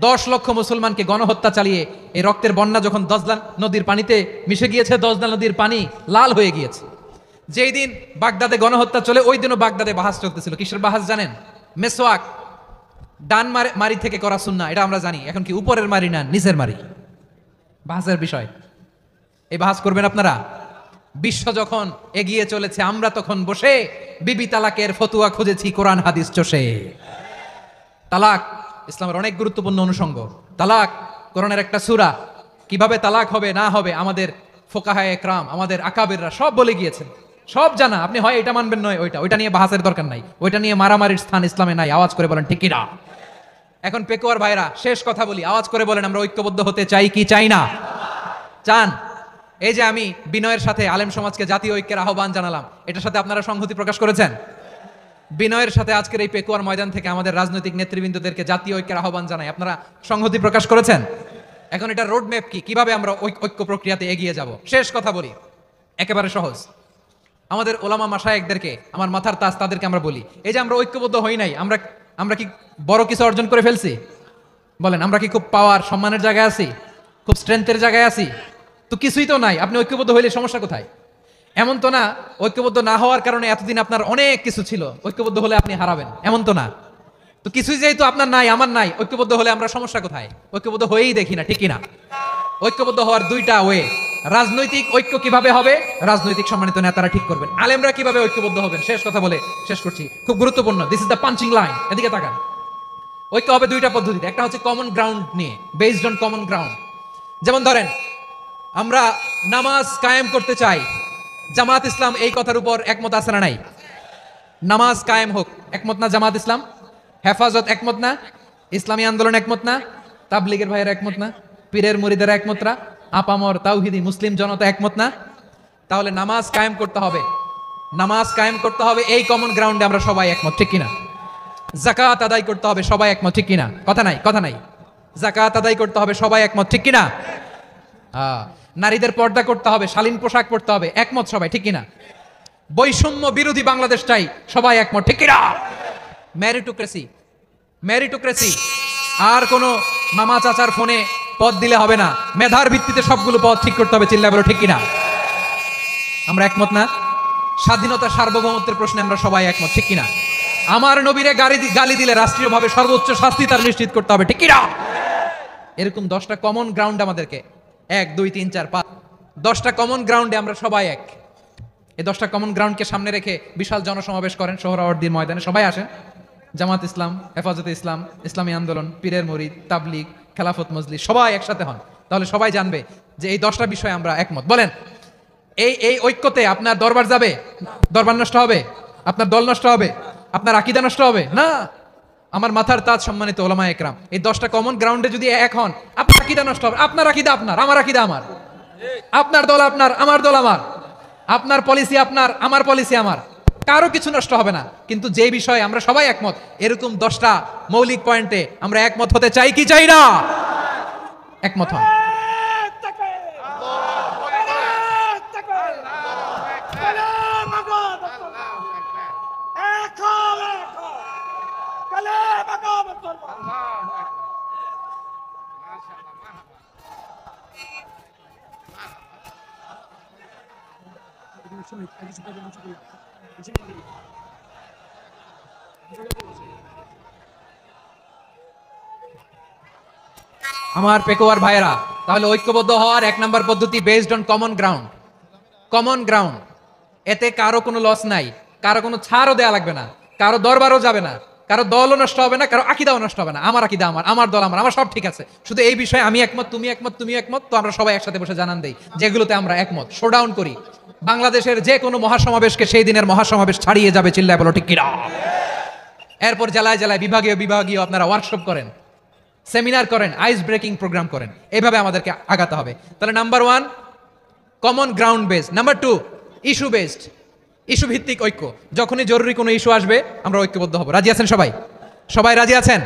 10 লক্ষ মুসলমানকে গণহত্যা চালিয়ে এই রক্তের বন্যা যখন দজলা নদীর পানিতে মিশে গিয়েছে, দজলা নদীর পানি লাল হয়ে গিয়েছে। যেই দিন বাগদাদে গণহত্যা চলে, ওই দিনও বাগদাদে বাহাস চলতেছিল। কিসের বাহাস জানেন? মেসওয়াক, ডান মারি থেকে করা সুন্নাহ, এটা আমরা জানি। এখন কি উপরের মারি না নিচের মারি? বাহাসের বিষয়। এই বাহাস করবেন আপনারা? বিশ্ব যখন এগিয়ে চলেছে, আমরা তখন বসে বিবি তালাকের ফতুয়া খুঁজেছি কোরআন হাদিস চষে। তালাক ইসলামের অনেক গুরুত্বপূর্ণ অনুষঙ্গ। তালাক কোরআনের একটা সূরা। কিভাবে তালাক হবে না হবে আমাদের ফোকাহায়ে একরাম, আমাদের আকাবেররা সব বলে গিয়েছেন, সব জানা। আপনি হয় এটা মানবেন, নয় ওইটা নিয়ে বাহাসের দরকার নাই, ওইটা নিয়ে মারামারির স্থান ইসলামে নাই। আওয়াজ করে বলেন ঠিক কিনা? এখন পেকুয়ার ভাইরা, শেষ কথা বলি, আওয়াজ করে বলেন আমরা ঐক্যবদ্ধ হতে চাই কি চাই না? চান? এই যে আমি বিনয়ের সাথে আলেম সমাজকে জাতীয় ঐক্যের আহ্বান জানালাম, এটার সাথে আপনারা সংহতি প্রকাশ করেছেন? বিনয়ের সাথে আজকের এই পেকুয়ার ময়দান থেকে আমাদের রাজনৈতিক নেতৃবৃন্দদেরকে জাতীয় ঐক্যের আহ্বান জানাই, আপনারা সংহতি প্রকাশ করেছেন? এখন এটা রোড ম্যাপ কি, কিভাবে আমরা ঐক্য প্রক্রিয়াতে এগিয়ে যাব? শেষ কথা বলি, একেবারে সহজ। আমাদের ওলামা মাশায়েখদেরকে, আমার মাথার তাজ, তাদেরকে আমরা বলি, এই যে আমরা ঐক্যবদ্ধ হই নাই, আমরা কি বড় কিছু অর্জন করে ফেলছি? বলেন, আমরা কি খুব পাওয়ার সম্মানের জায়গায় আছি? খুব স্ট্রেংথের জায়গায় আছি? তো কিছুই তো নাই। আপনি ঐক্যবদ্ধ হইলে সমস্যা কোথায়? এমন তো না ঐক্যবদ্ধ না হওয়ার কারণে এতদিন আপনার অনেক কিছু ছিল, ঐক্যবদ্ধ হলে আপনি হারাবেন, এমন তো না। তো কিছুই যেহেতু আপনার নাই, আমার নাই, ঐক্যবদ্ধ হলে আমরা সমস্যা কোথায়? ঐক্যবদ্ধ হয়েই দেখি না, ঠিক কিনা? ঐক্যবদ্ধ হওয়ার দুইটা ওয়ে। রাজনৈতিক ঐক্য কিভাবে হবে, রাজনৈতিক সম্মানিত নেতারা ঠিক করবেন। আলেমরা কিভাবে ঐক্যবদ্ধ হবেন, শেষ কথা বলে শেষ করছি, খুব গুরুত্বপূর্ণ। This is the punching line, এদিকে তাকান। ঐক্য হবে দুইটা পদ্ধতিতে, একটা হচ্ছে কমন গ্রাউন্ড নিয়ে, বেসড অন কমন গ্রাউন্ড। যেমন ধরেন আমরা নামাজ কায়েম করতে চাই, জামাত ইসলাম এই কথার উপর একমত আছে না নাই? নামাজ কায়েম হোক, একমত না জামাত ইসলাম? হেফাজত একমত না? ইসলামী আন্দোলন একমত না? তাবলিগের ভাইয়েরা একমত না? পীরের মুরিদেরা একমত না? আপামর তাওহিদি মুসলিম জনতা একমত না? তাহলে নামাজ কায়েম করতে হবে, নামাজ কায়েম করতে হবে এই কমন গ্রাউন্ডে আমরা সবাই একমত, ঠিক কিনা? যাকাত আদায় করতে হবে, সবাই একমত, ঠিক কিনা? কথা নাই, কথা নাই। যাকাত আদায় করতে হবে, সবাই একমত, ঠিক কিনা? নারীদের পর্দা করতে হবে, শালীন পোশাক পরতে হবে, একমত সবাই, ঠিক কিনা? বৈষম্য বিরোধী বাংলাদেশ চাই, সবাই একমত, ঠিক কিনা? মেরিটোক্রেসি, মেরিটোক্রেসি, আর কোনো মামা চাচার ফোনে পদ দিলে হবে না, মেধার ভিত্তিতে সবগুলো পদ ঠিক করতে হবে, চিল্লায় বলো ঠিক কিনা? আমরা একমত না? স্বাধীনতা সার্বভৌমত্বের প্রশ্নে আমরা সবাই একমত, ঠিক কিনা? আমার নবীরে গালি দিলে রাষ্ট্রীয়ভাবে সর্বোচ্চ শাস্তি তার নিশ্চিত করতে হবে, ঠিক কিনা? এরকম 10টা কমন গ্রাউন্ড আমাদেরকে, 1 2 3 4 5 10টা কমন গ্রাউন্ডে আমরা সবাই এক। এই 10টা কমন গ্রাউন্ডকে সামনে রেখে বিশাল জনসমাবেশ করেন সোহরাওয়ার্দীর ময়দানে, সবাই আসেন। জামাত ইসলাম, হেফাজতে ইসলাম, ইসলামী আন্দোলন, পীরের মুরিদ, তাবলিগ, খেলাফত মজলিস, সবাই একসাথে হন, তাহলে সবাই জানবে যে এই 10টা বিষয়ে আমরা একমত। বলেন, এই ঐক্যতে আপনার দরবার যাবে? দরবার নষ্ট হবে? আপনার দল নষ্ট হবে? আপনার আকীদা নষ্ট হবে না? আমার মাথার তাজ সম্মানিত ওলামায়ে একরাম, এই 10টা কমন গ্রাউন্ডে যদি এক হন, আপনার আকীদা নষ্ট হবে। আপনার আকীদা আপনার, আমার আকীদা আমার, আপনার দল আপনার, আমার দল আমার, আপনার পলিসি আপনার, আমার পলিসি আমার, কারো কিছু নষ্ট হবে না। কিন্তু যে বিষয়ে আমরা সবাই একমত, এরকম 10টা মৌলিক পয়েন্টে আমরা একমত হতে চাই কি চাই না? একমত হন। আমার পেকোয়ার ভাইয়েরা, তাহলে ঐক্যবদ্ধ হওয়ার 1 নম্বর পদ্ধতি based on common ground. Common ground, এতে কারো কোনো লস নাই, কারো কোনো ছাড়ও দেয়া লাগবে না, কারো দরবারও যাবে না, কারো দলও নষ্ট হবে না, কারো আকীদাও নষ্ট হবে না। আমার আকীদা আমার, আমার দল আমার, আমার সব ঠিক আছে, শুধু এই বিষয়ে আমি একমত, তুমি একমত, তুমি একমত, তো আমরা সবাই একসাথে বসে জানান দেই যেগুলোতে আমরা একমত, শোডাউন করি। বাংলাদেশের যে কোনো মহাসমাবেশকে সেই দিনের মহাসমাবেশ ছাড়িয়ে যাবে, চিল্লায় বলো ঠিক কিনা? এরপর জেলায় জেলায় বিভাগীয় বিভাগীয় আপনারা ওয়ার্কশপ করেন, সেমিনার করেন, আইস ব্রেকিং প্রোগ্রাম করেন, এইভাবে আমাদেরকে আগাতে হবে। তাহলে number 1 common ground based, number 2 issue based, issue ভিত্তিক ঐক্য। যখনই জরুরি কোনো ইস্যু আসবে আমরা ঐক্যবদ্ধ হব। রাজি আছেন সবাই? সবাই রাজি আছেন?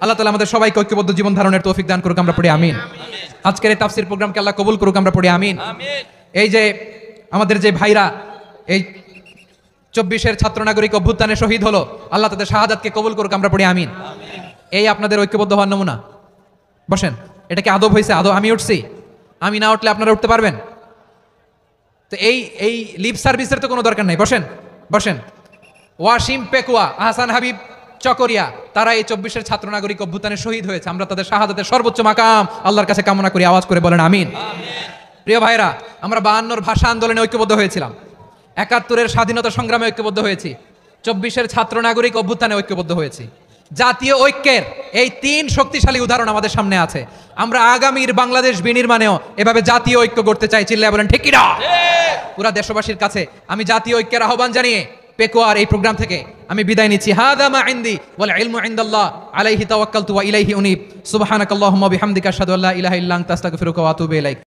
আল্লাহ তাআলা আমাদের সবাইকে ঐক্যবদ্ধ জীবন ধারণের তৌফিক দান করুক, আমরা পড়ি আমিন। আজকের এই তাফসীর প্রোগ্রামকে আল্লাহ কবুল করুক, আমরা পড়ি আমিন। এই যে আমাদের যে ভাইরা এই 24-এর ছাত্র নাগরিক অভ্যুত্থানে শহীদ হলো, আল্লাহ তাদের শাহাদাতকে কবুল করুক, আমরা পড়ি আমিন। এই আপনাদের ঐক্যবদ্ধ হওয়ার নমুনা। বসেন, এটা কি আদব হয়েছে? আদব আমি উঠছি, আমি না উঠলে আপনারা উঠতে পারবেন? তো এই লিপ সার্ভিসের তো কোনো দরকার নাই। বসেন বসেন। ওয়াসিম পেকুয়া, আহসান হাবিব চকরিয়া, তারা এই 24-এর ছাত্র নাগরিক অভ্যুত্থানে শহীদ হয়েছে। আমরা তাদের শাহাদাতের সর্বোচ্চ মাকাম আল্লাহর কাছে কামনা করি, আওয়াজ করে বলেন আমিন। প্রিয় ভাইরা, আমরা 52-র ভাষা আন্দোলনে ঐক্যবদ্ধ হয়েছিলাম, 71-এর স্বাধীনতা সংগ্রামে ঐক্যবদ্ধ হয়েছি, 24-এর ছাত্র নাগরিক অভ্যুত্থানে ঐক্যবদ্ধ হয়েছি। জাতীয় ঐক্যের এই 3 শক্তিশালী উদাহরণ আমাদের সামনে আছে। আমরা আগামীর বাংলাদেশ বিনির্মাণেও এভাবে জাতীয় ঐক্য করতে চাই, চিল্লায় বলেন ঠিক কিনা? পুরা দেশবাসীর কাছে আমি জাতীয় ঐক্যের আহ্বান জানিয়ে পেকুয়ার এই প্রোগ্রাম থেকে আমি বিদায় নিচ্ছি। হাদা মা ইনদি ওয়াল ইলমু ইনদাল্লাহ আলাইহি তাওয়াক্কালতু ওয়া ইলাইহি উনীব। সুবহানাকাল্লাহুম্মা বিহামদিকা আশহাদু আল্লা ইলাহা ইল্লা আনতা আস্তাগফিরুকা ওয়া আতুবু ইলাইক।